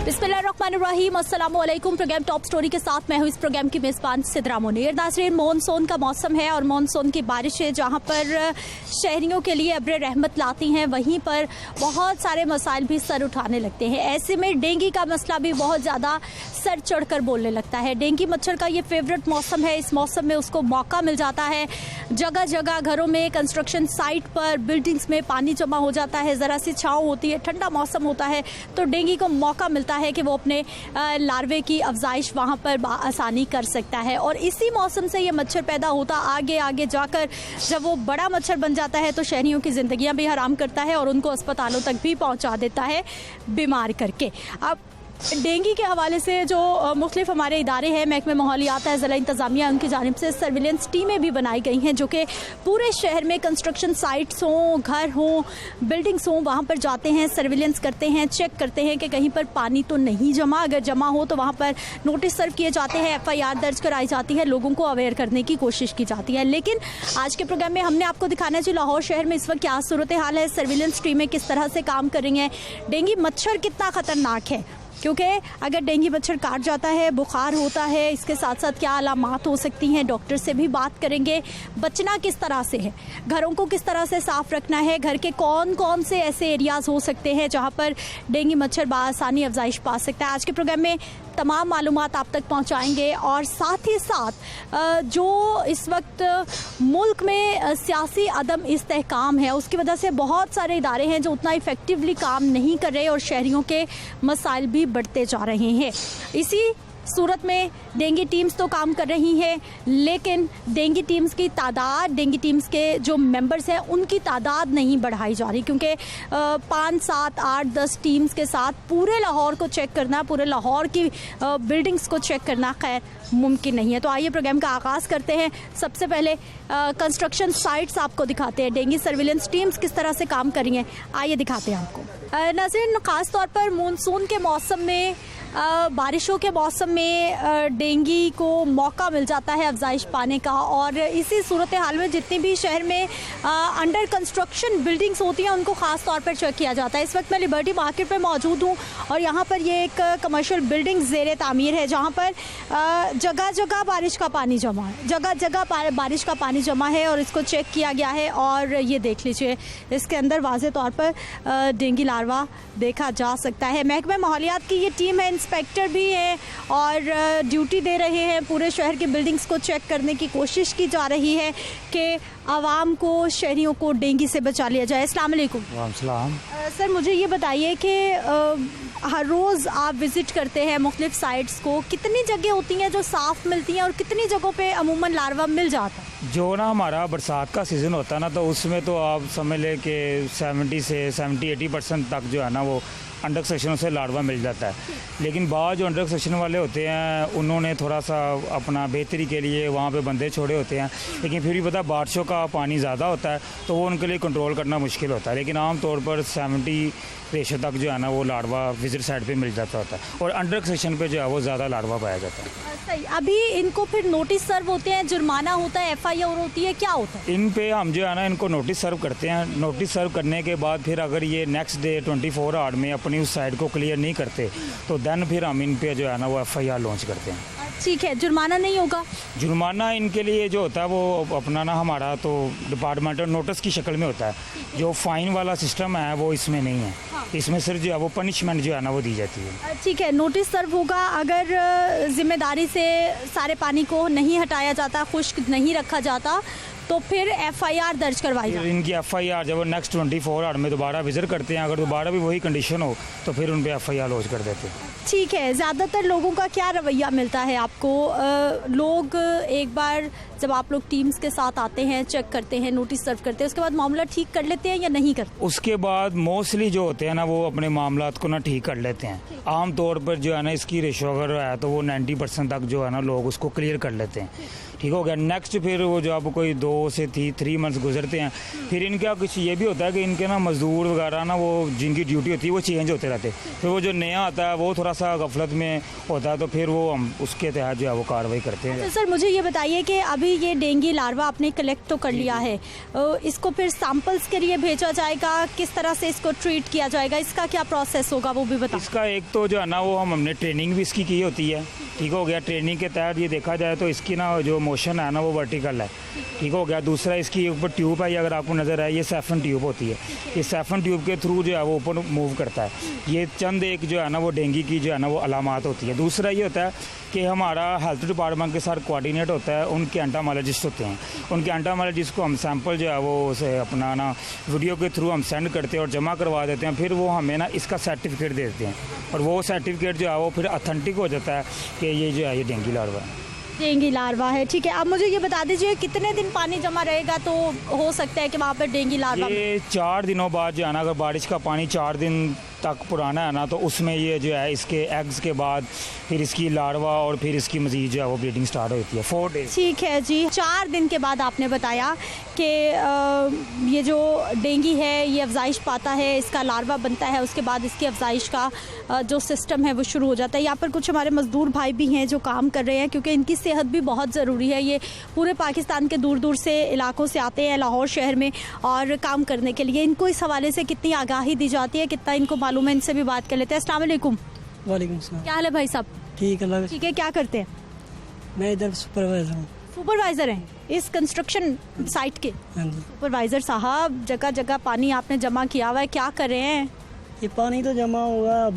बिस्मिल्लाहिर्रहमानिर्रहीम, अस्सलामु अलैकुम। प्रोग्राम टॉप स्टोरी के साथ मैं हूँ इस प्रोग्राम की मेज़बान सिद्रा मुनीर। नाज़रीन, मॉनसून का मौसम है और मॉनसून की बारिशें जहाँ पर शहरियों के लिए अब्र रहमत लाती हैं, वहीं पर बहुत सारे मसाइल भी सर उठाने लगते हैं। ऐसे में डेंगू का मसला भी बहुत ज़्यादा सर चढ़कर बोलने लगता है। डेंगू मच्छर का ये फेवरेट मौसम है। इस मौसम में उसको मौका मिल जाता है। जगह जगह घरों में, कंस्ट्रक्शन साइट पर, बिल्डिंग्स में पानी जमा हो जाता है। ज़रा सी छाँव होती है, ठंडा मौसम होता है, तो डेंगू को मौका मिलता है कि वो अपने लार्वे की अफजाइश वहाँ पर आसानी कर सकता है। और इसी मौसम से ये मच्छर पैदा होता आगे आगे जाकर जब वो बड़ा मच्छर बन जाता है तो शहरियों की ज़िंदगियाँ भी हराम करता है और उनको अस्पतालों तक भी पहुँचा देता है बीमार करके। अब डेंगू के हवाले से जो मुख्तलिफ हमारे इदारे हैं, महकमे माहौलियात है, ज़िला इंतज़ामिया, उनकी जानिब से सर्विलेंस टीमें भी बनाई गई हैं जो कि पूरे शहर में कंस्ट्रक्शन साइट्स हों, घर हों, बिल्डिंग्स हों, वहाँ पर जाते हैं, सर्विलेंस करते हैं, चेक करते हैं कि कहीं पर पानी तो नहीं जमा। अगर जमा हो तो वहाँ पर नोटिस सर्व किए जाते हैं, FIR दर्ज कराई जाती है, लोगों को अवेयर करने की कोशिश की जाती है। लेकिन आज के प्रोग्राम में हमने आपको दिखाना चाहिए लाहौर शहर में इस वक्त क्या सूरत हाल है, सर्विलेंस टीमें किस तरह से काम कर रही हैं, डेंगू मच्छर कितना ख़तरनाक है। क्योंकि अगर डेंगू मच्छर काट जाता है, बुखार होता है, इसके साथ साथ क्या अलामात हो सकती हैं, डॉक्टर से भी बात करेंगे। बचना किस तरह से है, घरों को किस तरह से साफ़ रखना है, घर के कौन कौन से ऐसे एरियाज़ हो सकते हैं जहां पर डेंगू मच्छर बासानी अफजाइश पा सकता है। आज के प्रोग्राम में तमाम मालूमात आप तक पहुंचाएंगे और साथ ही साथ जो इस वक्त मुल्क में सियासी अदम इस्तेहकाम है, उसकी वजह से बहुत सारे इदारे हैं जो उतना इफ़ेक्टिवली काम नहीं कर रहे और शहरियों के मसाइल भी बढ़ते जा रहे हैं। इसी सूरत में डेंगू टीम्स तो काम कर रही हैं, लेकिन डेंगू टीम्स की तादाद, डेंगू टीम्स के जो मेंबर्स हैं उनकी तादाद नहीं बढ़ाई जा रही, क्योंकि 5, 7, 8, 10 टीम्स के साथ पूरे लाहौर को चेक करना, पूरे लाहौर की बिल्डिंग्स को चेक करना खैर मुमकिन नहीं है। तो आइए प्रोग्राम का आगाज़ करते हैं। सबसे पहले कंस्ट्रक्शन साइट्स आपको दिखाते हैं, डेंगू सर्विलेंस टीम्स किस तरह से काम कर रही हैं, आइए दिखाते हैं आपको। नाज़रीन, ख़ास तौर पर मानसून के मौसम में, बारिशों के मौसम में डेंगू को मौका मिल जाता है अफजाइश पाने का। और इसी सूरत हाल में जितनी भी शहर में अंडर कंस्ट्रक्शन बिल्डिंग्स होती हैं उनको ख़ास तौर पर चेक किया जाता है। इस वक्त मैं लिबर्टी मार्केट पर मौजूद हूँ और यहाँ पर ये एक कमर्शियल बिल्डिंग ज़ेर तामीर है जहाँ पर जगह जगह बारिश का पानी जमा है, जगह जगह बारिश का पानी जमा है और इसको चेक किया गया है। और ये देख लीजिए, इसके अंदर वाज़े तौर पर डेंगू लार्वा देखा जा सकता है। महकमे माहौलियात की ये टीम है, इंस्पेक्टर भी है और ड्यूटी दे रहे हैं। पूरे शहर की बिल्डिंग्स को चेक करने की कोशिश की जा रही है कि आवाम को, शहरियों को डेंगू से बचा लिया जाए। अस्सलाम वालेकुम। सर, मुझे ये बताइए कि हर रोज़ आप विज़िट करते हैं मुख्तलिफ साइट्स को, कितनी जगह होती हैं जो साफ़ मिलती हैं और कितनी जगहों पे अमूमन लार्वा मिल जाता है? जो ना हमारा बरसात का सीज़न होता है ना, तो उसमें तो आप समझ लें कि 70 से 80% तक जो है ना वो अंडर सेक्शनों से लार्वा मिल जाता है। लेकिन बाद जो अंडर सेक्शन वाले होते हैं उन्होंने थोड़ा सा अपना बेहतरी के लिए वहाँ पे बंदे छोड़े होते हैं, लेकिन फिर भी पता बारिशों का पानी ज़्यादा होता है तो वो उनके लिए कंट्रोल करना मुश्किल होता है। लेकिन आम तौर पर 70 रेशो तक जो है ना वो लार्वा विजिट साइड पे मिल जाता होता है और अंडर सेक्शन पे जो है वो ज़्यादा लार्वा पाया जाता है। सही। अभी इनको फिर नोटिस सर्व होते हैं, जुर्माना होता है, FIR होती है, क्या होता है? इन पे हम जो है ना इनको नोटिस सर्व करते हैं। नोटिस सर्व करने के बाद फिर अगर ये नेक्स्ट डे 24 आवर में अपनी उस साइड को क्लियर नहीं करते तो देन फिर हम इन पे जो है ना वो FIR लॉन्च करते हैं। ठीक है, जुर्माना नहीं होगा? जुर्माना इनके लिए जो होता है वो अपना ना हमारा तो डिपार्टमेंटल नोटिस की शक्ल में होता है। जो फाइन वाला सिस्टम है वो इसमें नहीं है। इसमें सिर्फ जो है वो पनिशमेंट जो है ना वो दी जाती है। ठीक है, नोटिस सर्व होगा। अगर जिम्मेदारी से सारे पानी को नहीं हटाया जाता, खुश्क नहीं रखा जाता, तो फिर FIR दर्ज करवाई जाती है। इनकी FIR जब नेक्स्ट 24 आवर में दोबारा विजिट करते हैं, अगर दोबारा भी वही कंडीशन हो तो फिर उन पर FIR लॉन्च कर देते हैं। ठीक है, ज़्यादातर लोगों का क्या रवैया मिलता है आपको? लोग एक बार जब आप लोग टीम्स के साथ आते हैं, चेक करते हैं, नोटिस सर्व करते हैं, उसके बाद मामला ठीक कर लेते हैं या नहीं करते? उसके बाद मोस्टली जो होते हैं ना वो अपने मामलात को ना ठीक कर लेते हैं। आम तौर पर जो है ना इसकी रेशो अगर है तो वो 90% तक जो है ना लोग उसको क्लियर कर लेते हैं। ठीक हो गया। नेक्स्ट फिर वो जो अब कोई 2 से 3 मंथ्स गुजरते हैं, फिर इनका कुछ ये भी होता है कि इनके ना मजदूर वगैरह ना वो जिनकी ड्यूटी होती है वो चेंज होते रहते, फिर वो जो नया आता है वो थोड़ा सा गफलत में होता है, तो फिर वो हम उसके तहत जो है वो कार्रवाई करते हैं। तो सर मुझे ये बताइए कि अभी ये डेंगू लार्वा आपने कलेक्ट तो कर लिया है, इसको फिर सैंपल्स के लिए भेजा जाएगा, किस तरह से इसको ट्रीट किया जाएगा, इसका क्या प्रोसेस होगा वो भी बताओ। इसका एक तो जो है ना वो हमने ट्रेनिंग भी इसकी की होती है, ठीक हो गया। ट्रेनिंग के तहत ये देखा जाए तो इसकी ना जो मोशन है ना वो वर्टिकल है, ठीक हो गया। दूसरा इसकी ऊपर ट्यूब है, ये अगर आपको नज़र आए ये सैफन ट्यूब होती है, ये सैफन ट्यूब के थ्रू जो है वो ऊपर मूव करता है। ये चंद एक जो है ना वो डेंगू की जो है ना वो अलामात होती है। दूसरा ये होता है कि हमारा हेल्थ डिपार्टमेंट के साथ कोऑर्डिनेट होता है, उनके एंटामोलॉजिस्ट होते हैं, उनके एंटामोलॉजिस्ट को हम सैंपल जो है वो उसे अपना ना वीडियो के थ्रू हम सेंड करते हैं और जमा करवा देते हैं, फिर वो हमें ना इसका सर्टिफिकेट दे देते हैं और वो सर्टिफिकेट जो है वो फिर ऑथेंटिक हो जाता है कि ये जो है ये डेंगू लार्वा है। डेंगू लार्वा है, ठीक है। अब मुझे ये बता दीजिए कितने दिन पानी जमा रहेगा तो हो सकता है कि वहाँ पर डेंगू लार्वा? ये 4 दिनों बाद जो है ना, अगर बारिश का पानी 4 दिन तक पुराना है ना तो उसमें ये जो है इसके एग्स के बाद फिर इसकी लार्वा और फिर इसकी मजीद जो है वो ब्रीडिंग स्टार्ट होती है 4 डेज। ठीक है जी। 4 दिन के बाद आपने बताया कि ये जो डेंगू है ये अफजाइश पाता है, इसका लार्वा बनता है, उसके बाद इसकी अफजाइश का जो सिस्टम है वो शुरू हो जाता है। यहाँ पर कुछ हमारे मजदूर भाई भी हैं जो काम कर रहे हैं, क्योंकि इनकी सेहत भी बहुत ज़रूरी है। ये पूरे पाकिस्तान के दूर दूर से इलाकों से आते हैं लाहौर शहर में और काम करने के लिए। इनको इस हवाले से कितनी आगाही दी जाती है, कितना इनको मालूम है, इनसे भी बात कर लेते हैं। अस्सलाम वालेकुम। वालेकुम सलाम। क्या हाल है भाई साहब? ठीक है। ठीक है, क्या करते हैं? मैं इधर सुपरवाइजर हूँ। सुपरवाइजर हैं इस कंस्ट्रक्शन साइट के? हाँ जी। सुपरवाइजर साहब, जगह जगह पानी आपने जमा किया हुआ है, क्या कर रहे हैं? ये पानी तो जमा होगा,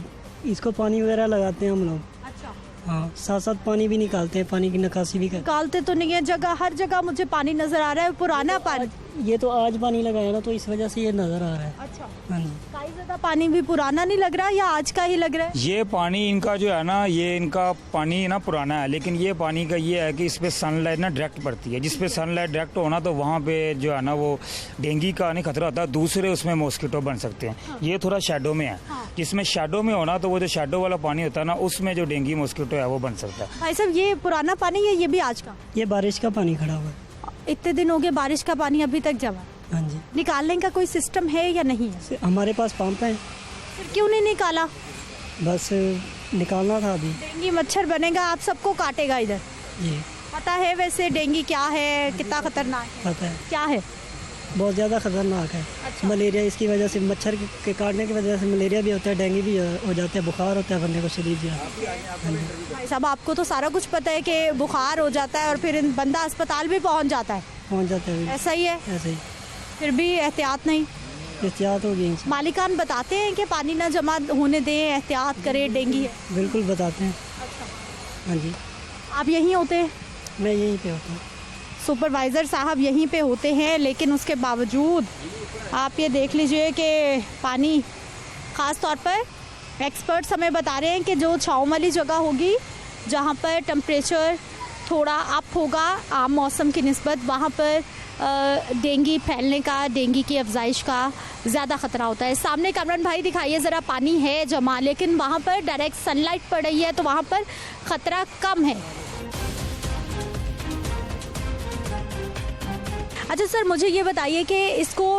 इसको पानी वगैरह लगाते हैं हम लोग। अच्छा। हाँ, साथ साथ पानी भी निकालते हैं, पानी की निकासी भी करते निकालते तो नहीं है, जगह हर जगह मुझे पानी नजर आ रहा है, पुराना पानी। हैं। ये तो आज पानी लगाया ना तो इस वजह से ये नजर आ रहा है। अच्छा। हाँ जी। काफी ज्यादा पानी भी पुराना नहीं लग रहा या आज का ही लग रहा है? ये पानी इनका जो है ना ये इनका पानी ना पुराना है, लेकिन ये पानी का ये है कि इस पे सनलाइट ना डायरेक्ट पड़ती है, जिस पे सनलाइट डायरेक्ट होना तो वहाँ पे जो है ना वो डेंगू का नहीं खतरा होता, दूसरे उसमें मॉस्किटो बन सकते हैं। हाँ। ये थोड़ा शेडो में है, हाँ। जिसमें शेडो में होना तो वो जो शेडो वाला पानी होता है ना उसमें जो डेंगू मॉस्किटो है वो बन सकता है। भाई साहब, ये पुराना पानी है, ये भी आज का? ये बारिश का पानी खड़ा हुआ है। इतने दिन हो गए बारिश का पानी अभी तक जमा? हाँ जी। निकालने का कोई सिस्टम है या नहीं है? हमारे पास पंप है। फिर क्यों नहीं निकाला? बस निकालना था अभी। डेंगू मच्छर बनेगा, आप सबको काटेगा इधर। जी पता है वैसे डेंगू क्या है, कितना खतरनाक है? पता है, क्या है? बहुत ज़्यादा खतरनाक है। अच्छा। मलेरिया इसकी वजह से, मच्छर के काटने की वजह से मलेरिया भी होता है, डेंगू भी हो जाता है, बुखार होता है बंदे को शदीद। हाँ जी। भाई साहब, आपको तो सारा कुछ पता है कि बुखार हो जाता है और फिर बंदा अस्पताल भी पहुंच जाता है, पहुँच जाता है। ऐसा ही है? ऐसे ही फिर भी एहतियात नहीं? एहतियात होगी। मालिकान बताते हैं कि पानी ना जमा होने दें, एहतियात करें, डेंगू है। बिल्कुल बताते हैं। हाँ जी। आप यहीं होते हैं? मैं यहीं पे होता हूँ। सुपरवाइज़र साहब यहीं पे होते हैं, लेकिन उसके बावजूद आप ये देख लीजिए कि पानी, ख़ास तौर पर एक्सपर्ट्स हमें बता रहे हैं कि जो छाँव वाली जगह होगी जहाँ पर टेम्परेचर थोड़ा अप होगा आम मौसम की निस्बत, वहाँ पर डेंगू फैलने का, डेंगू की अफजाइश का ज़्यादा ख़तरा होता है। सामने कामरान भाई दिखाइए ज़रा, पानी है जमा लेकिन वहाँ पर डायरेक्ट सनलाइट पड़ रही है तो वहाँ पर ख़तरा कम है। अच्छा सर, मुझे ये बताइए कि इसको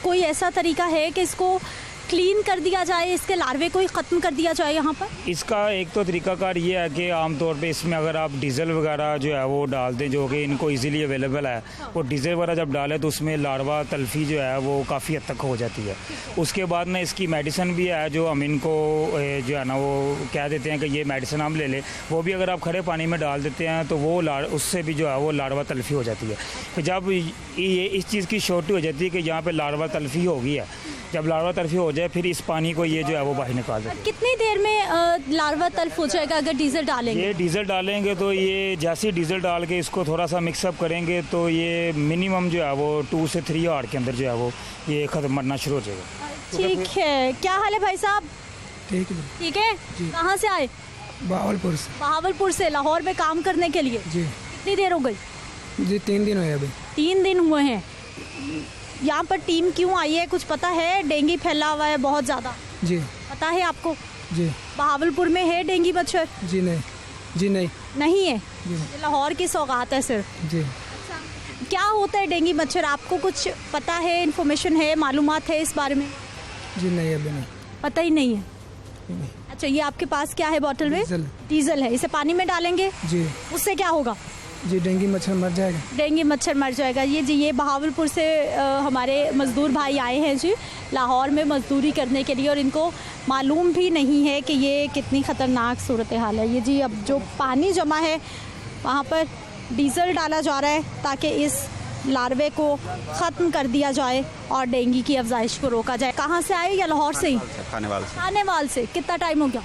कोई ऐसा तरीका है कि इसको क्लीन कर दिया जाए, इसके लार्वे को ही ख़त्म कर दिया जाए यहाँ पर? इसका एक तो तरीकाकार ये है कि आमतौर पे इसमें अगर आप डीजल वगैरह जो है वो डाल दें, जो कि इनको इजीली अवेलेबल है, वो डीजल वगैरह जब डालें तो उसमें लार्वा तल्फी जो है वो काफ़ी हद तक हो जाती है। उसके बाद ना इसकी मेडिसिन भी है जो हम इनको जो है ना वो कह देते हैं कि ये मेडिसिन हम ले लें, वो भी अगर आप खड़े पानी में डाल देते हैं तो वो उससे भी जो है वो लार्वा तल्फी हो जाती है। तो जब ये इस चीज़ की श्योरिटी हो जाती है कि यहाँ पर लार्वा तल्फी हो गई है, जब लार्वा तल्फी हो जाए फिर इस पानी को ये जो है वो बाहर निकाल देते हैं। कितनी देर में लार्वा तल्फ हो जाएगा अगर डीजल डालेंगे? ये डीजल डालेंगे तो ये जैसे डीजल डाल के इसको थोड़ा सा मिक्सअप करेंगे तो ये मिनिमम जो है वो 2 से 3 आवर के अंदर जो है वो ये खत्म मरना शुरू हो जाएगा। ठीक है। क्या हाल है भाई साहब? ठीक है। ठीक है। कहाँ से आए? बहावलपुर से। बहावलपुर से लाहौर में काम करने के लिए? जी। कितनी देर हो गई? जी 3 दिन हुए अभी। 3 दिन हुए हैं। यहाँ पर टीम क्यों आई है, कुछ पता है? डेंगू फैला हुआ है बहुत ज़्यादा। जी। पता है आपको? जी। बहावलपुर में है डेंगू मच्छर? जी नहीं। जी नहीं। नहीं है, जी ये लाहौर की सौगात है सिर्फ। जी। क्या होता है डेंगू मच्छर, आपको कुछ पता है, इन्फॉर्मेशन है, मालूमात है इस बारे में? जी नहीं, अभी नहीं। पता ही नहीं है। अच्छा, ये आपके पास क्या है बॉटल में? डीजल। डीजल है, इसे पानी में डालेंगे जी। उससे क्या होगा? जी डेंगू मच्छर मर जाएगा। डेंगू मच्छर मर जाएगा। ये बहावलपुर से हमारे मज़दूर भाई आए हैं जी लाहौर में मज़दूरी करने के लिए, और इनको मालूम भी नहीं है कि ये कितनी ख़तरनाक सूरत हाल है। ये जी अब जो पानी जमा है वहाँ पर डीजल डाला जा रहा है ताकि इस लार्वे को ख़त्म कर दिया जाए और डेंगू की अफजाइश को रोका जाए। कहाँ से आए? या लाहौर से ही? खानेवाल से। कितना टाइम हो गया?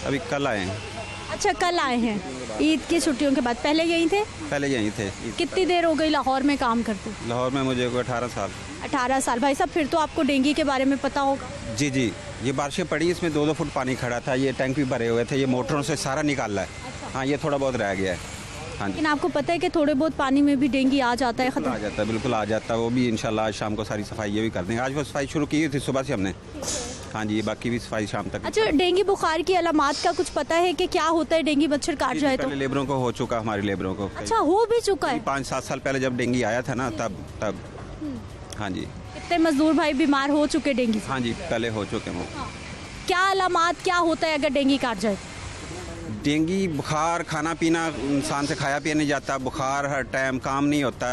अभी कल आए हैं। अच्छा, कल आए हैं ईद की छुट्टियों के बाद। पहले यहीं थे? पहले यहीं थे। कितनी देर हो गई लाहौर में काम करते? लाहौर में मुझे कोई 18 साल। 18 साल। भाई साहब, फिर तो आपको डेंगू के बारे में पता होगा। जी जी, ये बारिशें पड़ी, इसमें 2-2 फुट पानी खड़ा था, ये टैंक भी भरे हुए थे, ये मोटरों से सारा निकाल रहा है। हाँ, ये थोड़ा बहुत रह गया है। हाँ जी। लेकिन आपको पता है कि थोड़े बहुत पानी में भी डेंगू आ जाता है? आ जाता है, बिल्कुल आ जाता है। वो भी इंशाल्लाह आज शाम को सारी सफाई ये भी कर देंगे। आज वो सफाई शुरू की थी सुबह से हमने। हाँ जी, बाकी भी सफाई शाम तक। अच्छा, डेंगू बुखार की अलामात का कुछ पता है कि क्या होता है डेंगू मच्छर काट जाए तो? लेबरों को हो चुका, हमारे लेबरों को। अच्छा, हो भी चुका है? 5-7 साल पहले जब डेंगू आया था ना, तब। हाँ जी। कितने मजदूर भाई बीमार हो चुके डेंगू से? हाँ जी, पहले हो चुके हैं। क्या अलामात क्या होता है अगर डेंगू काट जाए? डेंगू बुखार, खाना पीना इंसान से खाया पिया नहीं जाता, बुखार हर टाइम, काम नहीं होता,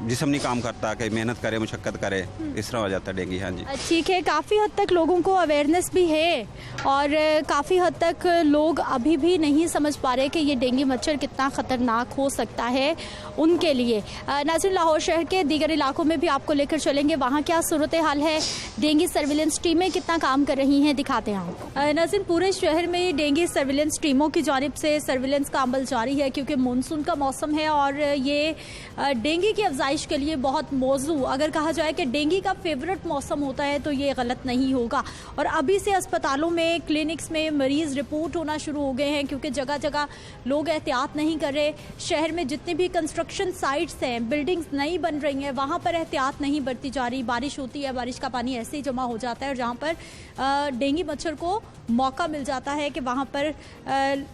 जिस्म नहीं काम करता कि मेहनत करे, मुशक्क़त करे, इस तरह हो जाता है डेंगू। हाँ जी। ठीक है, काफ़ी हद तक लोगों को अवेयरनेस भी है और काफ़ी हद तक लोग अभी भी नहीं समझ पा रहे कि ये डेंगू मच्छर कितना ख़तरनाक हो सकता है उनके लिए। नाज़रीन, लाहौर शहर के दीगर इलाकों में भी आपको लेकर चलेंगे, वहाँ क्या सूरत हाल है, डेंगू सर्विलेंस टीमें कितना काम कर रही हैं, दिखाते हैं आपको। नाज़रीन, पूरे शहर में डेंगू सर्विलेंस टीमों की जानिब से सर्विलेंस का अमल जारी है क्योंकि मानसून का मौसम है और ये डेंगू की अफजाइश के लिए बहुत मौजू, अगर कहा जाए कि डेंगू का फेवरेट मौसम होता है तो ये गलत नहीं होगा। और अभी से अस्पतालों में, क्लिनिक्स में मरीज़ रिपोर्ट होना शुरू हो गए हैं क्योंकि जगह जगह लोग एहतियात नहीं कर रहे। शहर में जितनी भी कंस्ट्रक्शन साइट्स हैं, बिल्डिंग्स नई बन रही हैं, वहाँ पर एहतियात नहीं बरती जा रही। बारिश होती है, बारिश का पानी ऐसे ही जमा हो जाता है और जहाँ पर डेंगू मच्छर को मौका मिल जाता है कि वहाँ पर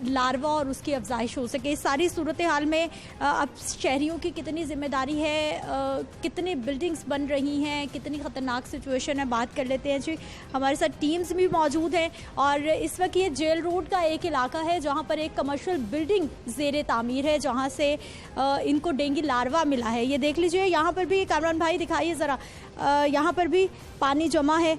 लार्वा और उसकी अफजाइश हो सके। इस सारी सूरत हाल में अब शहरियों की कितनी जिम्मेदारी है, कितनी बिल्डिंग्स बन रही हैं, कितनी ख़तरनाक सिचुएशन है, बात कर लेते हैं जी। हमारे साथ टीम्स भी मौजूद हैं और इस वक्त ये जेल रोड का एक इलाका है जहाँ पर एक कमर्शियल बिल्डिंग ज़ेर तामीर है जहाँ से इनको डेंगू लार्वा मिला है। ये देख लीजिए, यहाँ पर भी कामरान भाई दिखाइए ज़रा, यहाँ पर भी पानी जमा है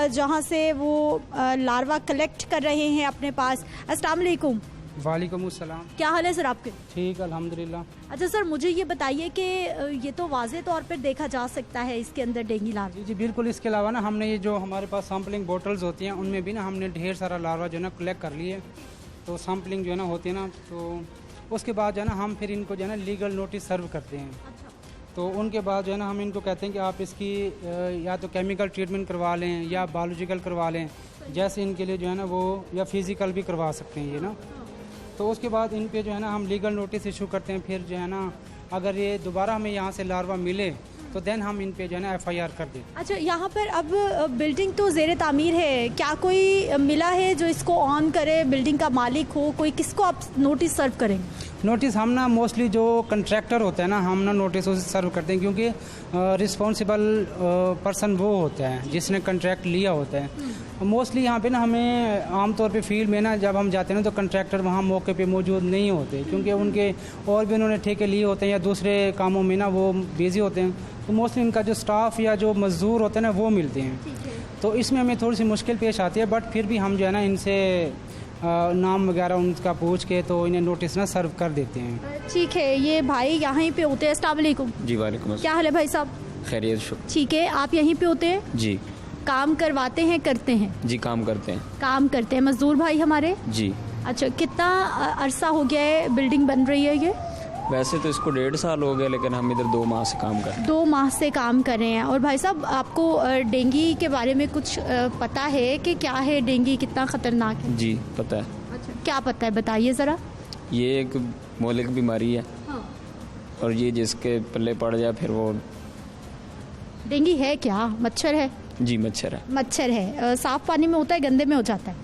जहाँ से वो लार्वा कलेक्ट कर रहे हैं अपने पास। अस्सलाम वालेकुम। वालेकुम अस्सलाम। क्या हाल है सर आपके? ठीक, अल्हम्दुलिल्लाह। अच्छा सर, मुझे ये बताइए कि ये तो वाज़े तौर पर देखा जा सकता है इसके अंदर डेंगू लार्वा। जी जी बिल्कुल। इसके अलावा ना हमने ये जो हमारे पास सैम्पलिंग बोटल्स होती हैं उनमें भी ना हमने ढेर सारा लार्वा जो है ना कलेक्ट कर लिए। तो सैम्पलिंग जो है ना होती है ना, तो उसके बाद जो है ना हम फिर इनको जो है ना लीगल नोटिस सर्व करते हैं। तो उनके बाद जो है ना हम इनको कहते हैं कि आप इसकी या तो केमिकल ट्रीटमेंट करवा लें या बायोलॉजिकल करवा लें, जैसे इनके लिए जो है ना वो, या फिज़िकल भी करवा सकते हैं ये ना। तो उसके बाद इन पे जो है ना हम लीगल नोटिस इशू करते हैं। फिर जो है ना अगर ये दोबारा हमें यहाँ से लार्वा मिले तो देन हम इन पे जो है ना FIR कर दें। अच्छा, यहाँ पर अब बिल्डिंग तो ज़ेर तामीर है, क्या कोई मिला है जो इसको ऑन करे, बिल्डिंग का मालिक हो कोई, किसको आप नोटिस सर्व करेंगे? नोटिस हम ना मोस्टली जो कंट्रैक्टर होता है ना, हम ना नोटिस उसे सर्व करते हैं क्योंकि रिस्पॉन्सिबल पर्सन वो होता है जिसने कंट्रैक्ट लिया होता है। मोस्टली यहाँ पे ना हमें आमतौर पे फील्ड में ना जब हम जाते हैं ना तो कंट्रैक्टर वहाँ मौके पे मौजूद नहीं होते क्योंकि उनके और भी उन्होंने ठेके लिए होते हैं या दूसरे कामों में ना वो बिज़ी होते हैं। तो मोस्टली इनका जो स्टाफ या जो मज़दूर होते हैं ना वो मिलते हैं। तो इसमें हमें थोड़ी सी मुश्किल पेश आती है, बट फिर भी हम जो है ना इनसे नाम वगैरह उनका पूछ के तो इन्हें नोटिस ना सर्व कर देते हैं। ठीक है, ये भाई यहाँ पे होते हैं। अस्सलाम वालेकुम। जी वालेकुम। क्या हाल है भाई साहब? खैरियत शुक्र। ठीक है, आप यहीं पे होते हैं? जी। काम करवाते हैं, करते हैं? जी काम करते हैं। काम करते हैं, मजदूर भाई हमारे? जी। अच्छा, कितना अरसा हो गया है बिल्डिंग बन रही है ये? वैसे तो इसको 1.5 साल हो गया, लेकिन हम इधर 2 माह से काम कर रहे हैं। 2 माह से काम कर रहे हैं। और भाई साहब, आपको डेंगू के बारे में कुछ पता है कि क्या है डेंगू, कितना ख़तरनाक है? जी पता है। अच्छा, क्या पता है, बताइए ज़रा। ये एक मौलिक बीमारी है। हाँ। और ये जिसके पल्ले पड़ जाए फिर वो। डेंगू है क्या? मच्छर है? जी मच्छर है। मच्छर है। साफ़ पानी में होता है, गंदे में हो जाता है?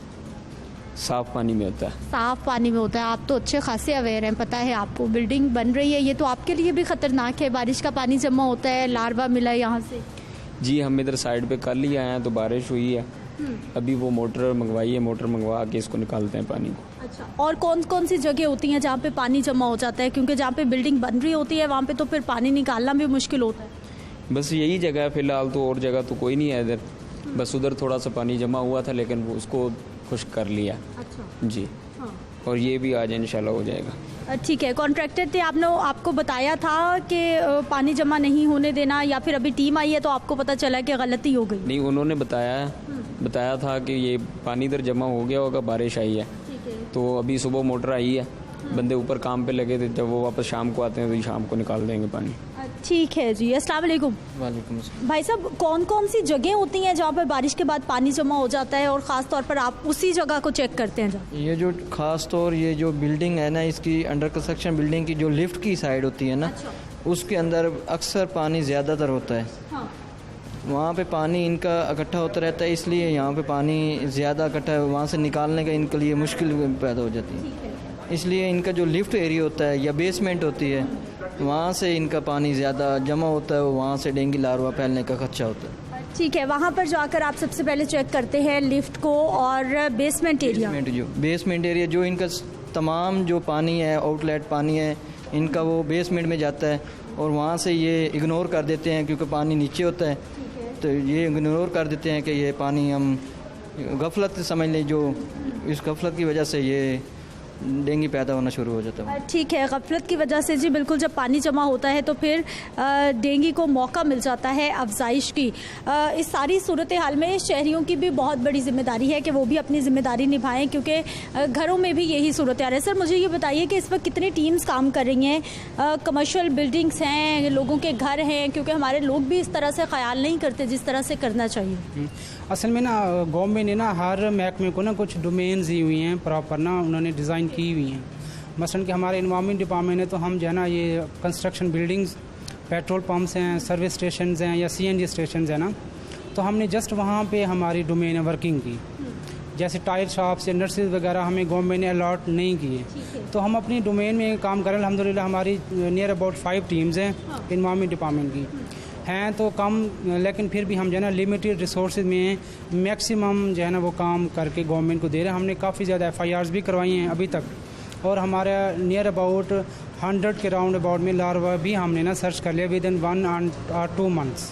साफ पानी में होता है। साफ पानी में होता है। आप तो अच्छे खासे अवेयर हैं, पता है आपको। बिल्डिंग बन रही है, ये तो आपके लिए भी खतरनाक है। बारिश का पानी जमा होता है, लार्वा मिला है यहाँ से। जी हम इधर साइड पे कल ही आए हैं तो बारिश हुई है, अभी वो मोटर मंगवाई है, मोटर मंगवा के इसको निकालते हैं पानी को। अच्छा, और कौन कौन सी जगह होती हैं जहाँ पे पानी जमा हो जाता है? क्योंकि जहाँ पे बिल्डिंग बन रही होती है वहाँ पे तो फिर पानी निकालना भी मुश्किल होता है। बस यही जगह है फिलहाल, तो और जगह तो कोई नहीं है इधर। बस उधर थोड़ा सा पानी जमा हुआ था लेकिन वो उसको खुश्क कर लिया। अच्छा जी हाँ। और ये भी आज इंशाल्लाह हो जाएगा। ठीक है, कॉन्ट्रैक्टर थे, आपने आपको बताया था कि पानी जमा नहीं होने देना, या फिर अभी टीम आई है तो आपको पता चला कि गलती हो गई? नहीं, उन्होंने बताया था कि ये पानी इधर जमा हो गया होगा, बारिश आई है। तो अभी सुबह मोटर आई है, बंदे ऊपर काम पे लगे थे, जब वो वापस शाम को आते हैं तो शाम को निकाल देंगे पानी। ठीक है जी। अस्सलाम वालेकुम। वालेकुम अस्सलाम। भाई साहब, कौन कौन सी जगह होती हैं जहाँ पर बारिश के बाद पानी जमा हो जाता है और ख़ास तौर पर आप उसी जगह को चेक करते हैं जहाँ? ये जो खास तौर ये जो बिल्डिंग है ना, इसकी अंडर कंस्ट्रक्शन बिल्डिंग की जो लिफ्ट की साइड होती है ना, उसके अंदर अक्सर पानी ज़्यादातर होता है। हाँ। वहाँ पे पानी इनका इकट्ठा होता रहता है, इसलिए यहाँ पे पानी ज़्यादा इकट्ठा है, वहाँ से निकालने का इनके लिए मुश्किल पैदा हो जाती है। इसलिए इनका जो लिफ्ट एरिया होता है या बेसमेंट होती है, वहाँ से इनका पानी ज़्यादा जमा होता है, वहाँ से डेंगू लार्वा फैलने का खदशा होता है। ठीक है, वहाँ पर जाकर आप सबसे पहले चेक करते हैं लिफ्ट को और बेसमेंट एरिया। बेसमेंट एरिया जो इनका तमाम जो पानी है, आउटलेट पानी है, इनका वो बेसमेंट में जाता है और वहाँ से ये इग्नोर कर देते हैं क्योंकि पानी नीचे होता है, तो ये इग्नोर कर देते हैं कि ये पानी हम गफलत समझ लें, जो इस गफलत की वजह से ये डेंगू पैदा होना शुरू हो जाता है। ठीक है, गफलत की वजह से जी बिल्कुल, जब पानी जमा होता है तो फिर डेंगू को मौका मिल जाता है अफजाइश की। इस सारी सूरत हाल में शहरियों की भी बहुत बड़ी जिम्मेदारी है कि वो भी अपनी ज़िम्मेदारी निभाएं, क्योंकि घरों में भी यही सूरत हाल है। सर, मुझे ये बताइए कि इस वक्त कितनी टीम्स काम कर रही हैं? कमर्शियल बिल्डिंग्स हैं, लोगों के घर हैं, क्योंकि हमारे लोग भी इस तरह से ख्याल नहीं करते जिस तरह से करना चाहिए। असल में ना गवर्नमेंट ने ना हर महकमे को ना कुछ डोमेन्स दी हुई हैं प्रॉपर ना, उन्होंने डिज़ाइन की हुई हैं। मसलन कि हमारे एनवायरनमेंट डिपार्टमेंट है तो हम जो है ना ये कंस्ट्रक्शन बिल्डिंग्स, पेट्रोल पंप्स हैं, सर्विस स्टेशन हैं या CNG स्टेशन हैं ना, तो हमने जस्ट वहाँ पे हमारी डोमेन है वर्किंग की। जैसे टायर शॉप्स या नर्सेज वगैरह हमें गवर्नमेंट ने अलॉट नहीं किए, तो हम अपनी डोमेन में काम करें। अल्हम्दुलिल्लाह हमारी नियर अबाउट 5 टीम्स हैं एनवायरनमेंट डिपार्टमेंट की हैं, तो कम, लेकिन फिर भी हम जो है ना लिमिटेड रिसोर्स में मैक्सिमम जो है ना वो काम करके गवर्नमेंट को दे रहे हैं। हमने काफ़ी ज़्यादा FIRs भी करवाई हैं अभी तक, और हमारा नियर अबाउट 100 के राउंड अबाउट में लार्वा भी हमने ना सर्च कर लिया विदिन 1 और 2 मंथ्स।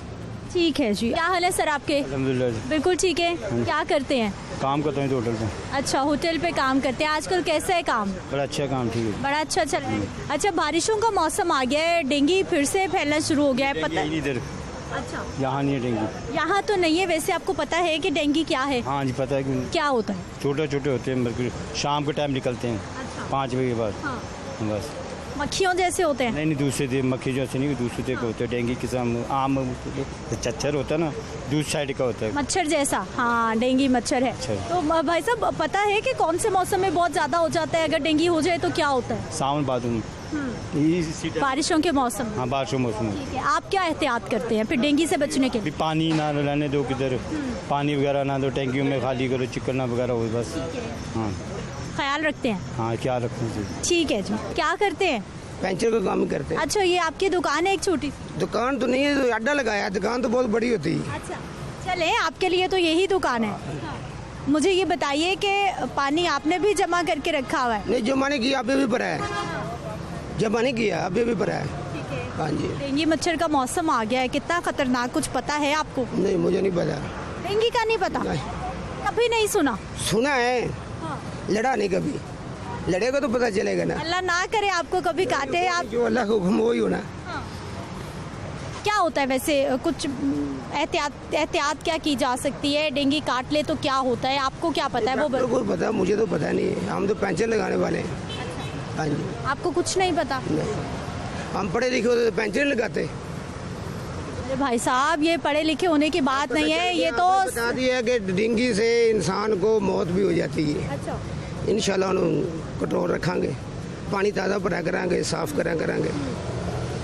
ठीक है जी। क्या हाल है सर आपके? अल्हम्दुलिल्लाह। बिल्कुल ठीक है। क्या करते हैं? काम करते हैं होटल पे। अच्छा, होटल पे काम करते हैं। आजकल कैसा है काम? बड़ा अच्छा काम, ठीक है। बड़ा अच्छा चल रहा है। अच्छा, बारिशों का मौसम आ गया है, डेंगू फिर से फैलना शुरू हो गया है, पता है? इधर अच्छा, यहाँ नहीं है डेंगू। यहाँ तो नहीं है। वैसे आपको पता है कि डेंगू क्या है? हाँ जी पता है कि क्या होता है? छोटे छोटे होते हैं, मतलब शाम के टाइम निकलते हैं। अच्छा। 5 बजे के बाद। हाँ। बस। मक्खियों जैसे होते हैं? नहीं, दूसरे थे मक्खी जैसे नहीं, दूसरे थे होते हैं डेंगू किस्म। आम चच्छर होता है ना, दूसरी साइड का होता है, मच्छर जैसा। हाँ, डेंगू मच्छर है। तो भाई साहब, पता है कि कौन से मौसम में बहुत ज़्यादा हो जाता है? अगर डेंगू हो जाए तो क्या होता है? सावन भादो, बारिशों के मौसम में। हाँ, बारिशों मौसम में। ठीक है, आप क्या एहतियात करते हैं फिर डेंगू से बचने के लिए? पानी ना रहने दो किधर, पानी वगैरह ना दो, टैंकियों में खाली करो, चिकना वगैरह हो, बस। हाँ, ख्याल रखते हैं। हाँ, क्या रखते हैं। ठीक है जी। क्या करते हैं? पेंचर का काम करते हैं। अच्छा, ये आपकी दुकान है एक छोटी? दुकान तो नहीं है, तो अड्डा लगाया, दुकान तो बहुत बड़ी होती है। अच्छा, चले, आपके लिए तो यही दुकान है। मुझे ये बताइए कि पानी आपने भी जमा करके रखा हुआ है? नहीं, जमा नहीं किया, अभी भी भरा है। जमा नहीं किया, अभी भी भरा है। हाँ जी। डेंगू मच्छर का मौसम आ गया है, कितना खतरनाक, कुछ पता है आपको? नहीं, मुझे नहीं पता। डेंगू का नहीं पता? नहीं। कभी नहीं सुना? सुना है, लड़ा नहीं कभी। लड़ेगा तो पता चलेगा ना। अल्लाह ना करे आपको कभी काटे। आप जो अल्लाह को हुक्म वही होना। क्या होता है वैसे, कुछ एहतियात क्या की जा सकती है? डेंगू काट ले तो क्या होता है, आपको क्या पता है? वो डॉक्टर को पता, मुझे तो पता नहीं है। हम तो पेंशन लगाने वाले हैं। हाँ जी। आपको कुछ नहीं पता? नहीं, हम पढ़े लिखे होते तो पेंशन लगाते। अरे भाई साहब, ये पढ़े लिखे होने की बात नहीं है, ये तो बता दिया कि डेंगू से इंसान को मौत भी हो जाती है। अच्छा, इंशाल्लाह उन्होंने कंट्रोल रखेंगे, पानी ताज़ा भरा करांगे, साफ करांगे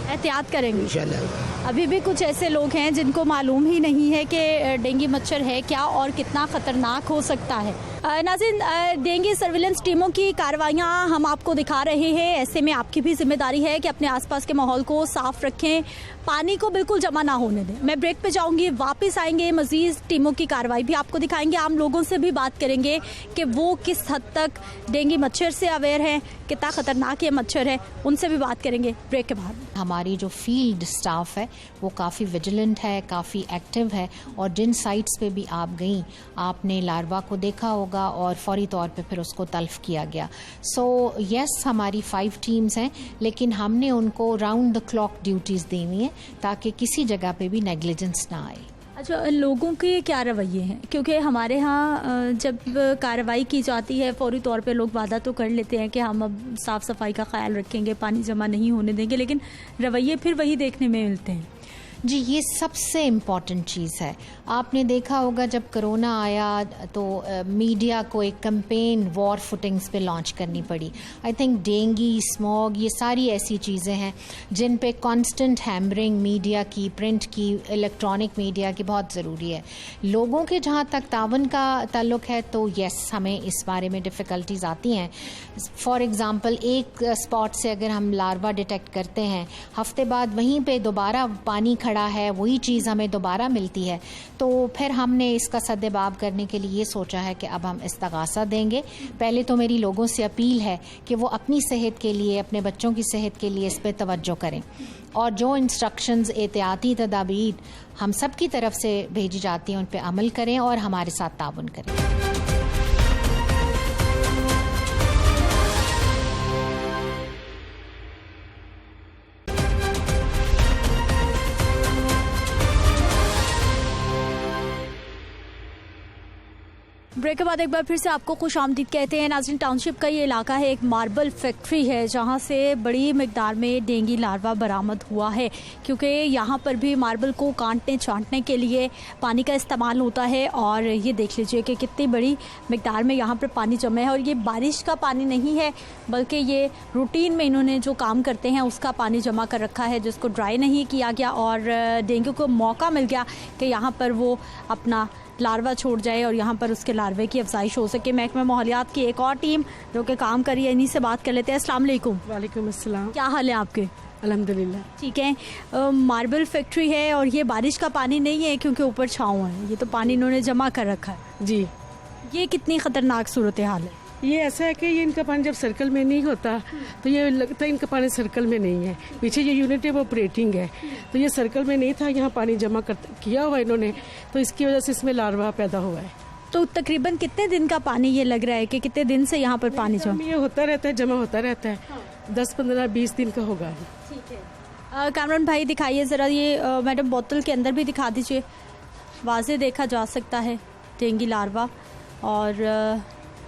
एहतियात करेंगे इंशाल्लाह। अभी भी कुछ ऐसे लोग हैं जिनको मालूम ही नहीं है कि डेंगू मच्छर है क्या और कितना ख़तरनाक हो सकता है। नाज़रीन, डेंगू सर्विलेंस टीमों की कार्रवाइयाँ हम आपको दिखा रहे हैं। ऐसे में आपकी भी जिम्मेदारी है कि अपने आसपास के माहौल को साफ रखें, पानी को बिल्कुल जमा ना होने दें। मैं ब्रेक पे जाऊंगी, वापस आएंगे, मजीद टीमों की कार्रवाई भी आपको दिखाएंगे। आम लोगों से भी बात करेंगे कि वो किस हद तक डेंगू मच्छर से अवेयर हैं, कितना ख़तरनाक ये मच्छर है, उनसे भी बात करेंगे ब्रेक के बाद। हमारी जो फील्ड स्टाफ है वो काफ़ी विजिलेंट है, काफ़ी एक्टिव है, और जिन साइट्स पे भी आप गई आपने लार्वा को देखा होगा और फौरी तौर पे फिर उसको तल्फ किया गया। सो यस, हमारी 5 टीम्स हैं, लेकिन हमने उनको राउंड द क्लॉक ड्यूटीज़ देनी है ताकि किसी जगह पे भी नेग्लिजेंस ना आए। अच्छा, लोगों के क्या रवैये हैं? क्योंकि हमारे यहाँ जब कार्रवाई की जाती है फौरी तौर पे लोग वादा तो कर लेते हैं कि हम अब साफ़ सफाई का ख्याल रखेंगे, पानी जमा नहीं होने देंगे, लेकिन रवैये फिर वही देखने में मिलते हैं। जी, ये सबसे इम्पॉर्टेंट चीज़ है। आपने देखा होगा जब कोरोना आया तो मीडिया को एक कैंपेन वॉर फुटिंग्स पे लॉन्च करनी पड़ी। आई थिंक डेंगू, स्मॉग, ये सारी ऐसी चीज़ें हैं जिन पे कांस्टेंट हैमरिंग मीडिया की, प्रिंट की, इलेक्ट्रॉनिक मीडिया की बहुत ज़रूरी है। लोगों के जहाँ तक तावन का ताल्लुक है तो यस, हमें इस बारे में डिफ़िकल्टीज़ आती हैं। फॉर एग्ज़ाम्पल, एक स्पॉट से अगर हम लार्वा डिटेक्ट करते हैं, हफ्ते बाद वहीं पे दोबारा पानी खड़ा है, वही चीज़ हमें दोबारा मिलती है, तो फिर हमने इसका सद्देबाब करने के लिए ये सोचा है कि अब हम इस्तगासा देंगे। पहले तो मेरी लोगों से अपील है कि वो अपनी सेहत के लिए, अपने बच्चों की सेहत के लिए इस पर तवज्जो करें, और जो इंस्ट्रक्शंस, एहतियाती तदाबीर हम सब की तरफ से भेजी जाती हैं उन पर अमल करें और हमारे साथ ताउन करें। ब्रेक के बाद एक बार फिर से आपको खुश आमदीद कहते हैं। नाज़रीन, टाउनशिप का ये इलाका है, एक मार्बल फैक्ट्री है जहाँ से बड़ी मिकदार में डेंगू लार्वा बरामद हुआ है, क्योंकि यहाँ पर भी मार्बल को काटने छांटने के लिए पानी का इस्तेमाल होता है। और ये देख लीजिए कि कितनी बड़ी मिकदार में यहाँ पर पानी जमा है, और ये बारिश का पानी नहीं है, बल्कि ये रूटीन में इन्होंने जो काम करते हैं उसका पानी जमा कर रखा है, जिसको ड्राई नहीं किया गया, और डेंगू को मौका मिल गया कि यहाँ पर वो अपना लार्वा छोड़ जाए और यहाँ पर उसके लार्वे की अफजाइश हो सके। महकमा माहौलियात की एक और टीम जो कि काम कर रही है, इन्हीं से बात कर लेते हैं। अस्सलाम वालेकुम। वालेकुम अस्सलाम। क्या हाल है आपके? अल्हम्दुलिल्लाह ठीक है। मार्बल फैक्ट्री है और ये बारिश का पानी नहीं है क्योंकि ऊपर छाँव है, ये तो पानी इन्होंने जमा कर रखा है। जी, ये कितनी ख़तरनाक सूरत हाल है? ये ऐसा है कि ये इनका पानी जब सर्कल में नहीं होता तो ये लगता है इनका पानी सर्कल में नहीं है। पीछे ये यूनिट है वो ऑपरेटिंग है, तो ये सर्कल में नहीं था, यहाँ पानी जमा किया हुआ इन्होंने, तो इसकी वजह से इसमें लार्वा पैदा हुआ है। तो तकरीबन कितने दिन का पानी ये लग रहा है कि कितने दिन से यहाँ पर पानी जमा? ये होता रहता है, जमा होता रहता है, 10, 15, 20 दिन का होगा। ठीक है। कामरान भाई दिखाइए ज़रा, ये मैडम बोतल के अंदर भी दिखा दीजिए, वाज़े देखा जा सकता है डेंगू लार्वा, और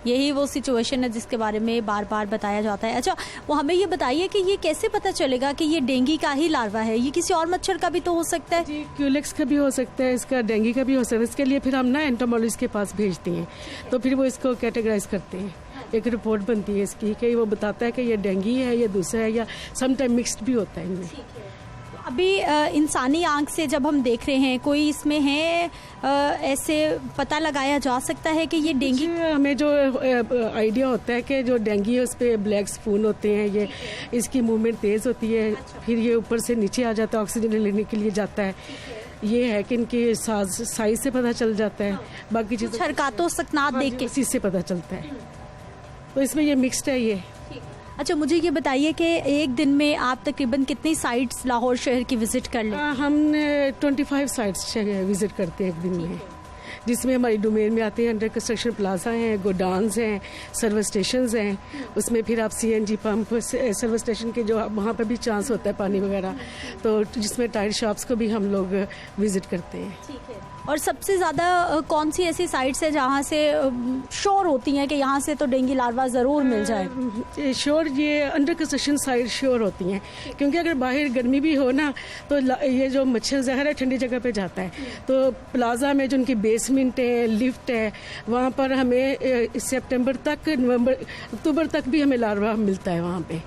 यही वो सिचुएशन है जिसके बारे में बार बार बताया जाता है। अच्छा, वो हमें ये बताइए कि ये कैसे पता चलेगा कि ये डेंगू का ही लार्वा है? ये किसी और मच्छर का भी तो हो सकता है? जी, क्यूलेक्स का भी हो सकता है, इसका डेंगू का भी हो सकता है। इसके लिए फिर हम ना एंटोमोलॉजिस्ट के पास भेजते हैं, तो फिर वो इसको कैटेगराइज करते हैं, एक रिपोर्ट बनती है इसकी कि वो बताता है कि ये डेंगू है, ये दूसरा है, या समटाइम मिक्स्ड भी होता है इनमें। अभी इंसानी आंख से जब हम देख रहे हैं, कोई इसमें है ऐसे पता लगाया जा सकता है कि ये डेंगू? हमें जो आइडिया होता है कि जो डेंगू है उस पर ब्लैक स्पून होते हैं, ये इसकी मूवमेंट तेज़ होती है, फिर ये ऊपर से नीचे आ जाता है, ऑक्सीजन लेने के लिए जाता है। ये है कि इनकी साइज से पता चल जाता है, बाकी चीज़ हरकतों सकनात देख के इसी से पता चलता है। तो इसमें ये मिक्स्ड है ये। अच्छा, मुझे ये बताइए कि एक दिन में आप तकरीबन कितनी साइट्स लाहौर शहर की विजिट कर लें? हम 25 साइट्स विजिट करते हैं एक दिन में, जिसमें हमारी डोमेन में आते हैं अंडर कंस्ट्रक्शन प्लाजा हैं, गोडाउन्स हैं, सर्विस स्टेशन हैं, उसमें फिर आप CNG पंप, सर्विस स्टेशन के जो वहाँ पर भी चांस होता है पानी वगैरह, तो जिसमें टायर शॉप्स को भी हम लोग विजिट करते हैं। ठीक है। और सबसे ज़्यादा कौन सी ऐसी साइट्स है जहाँ से श्योर होती हैं कि यहाँ से तो डेंगू लार्वा ज़रूर मिल जाए? श्योर ये अंडर कंस्ट्रक्शन साइट श्योर होती हैं, क्योंकि अगर बाहर गर्मी भी हो ना तो ये जो मच्छर जहर है ठंडी जगह पे जाता है, तो प्लाजा में जो उनकी बेसमेंट है, लिफ्ट है, वहाँ पर हमें सितंबर तक, नवंबर, अक्टूबर तक भी हमें लार्वा मिलता है वहाँ पे,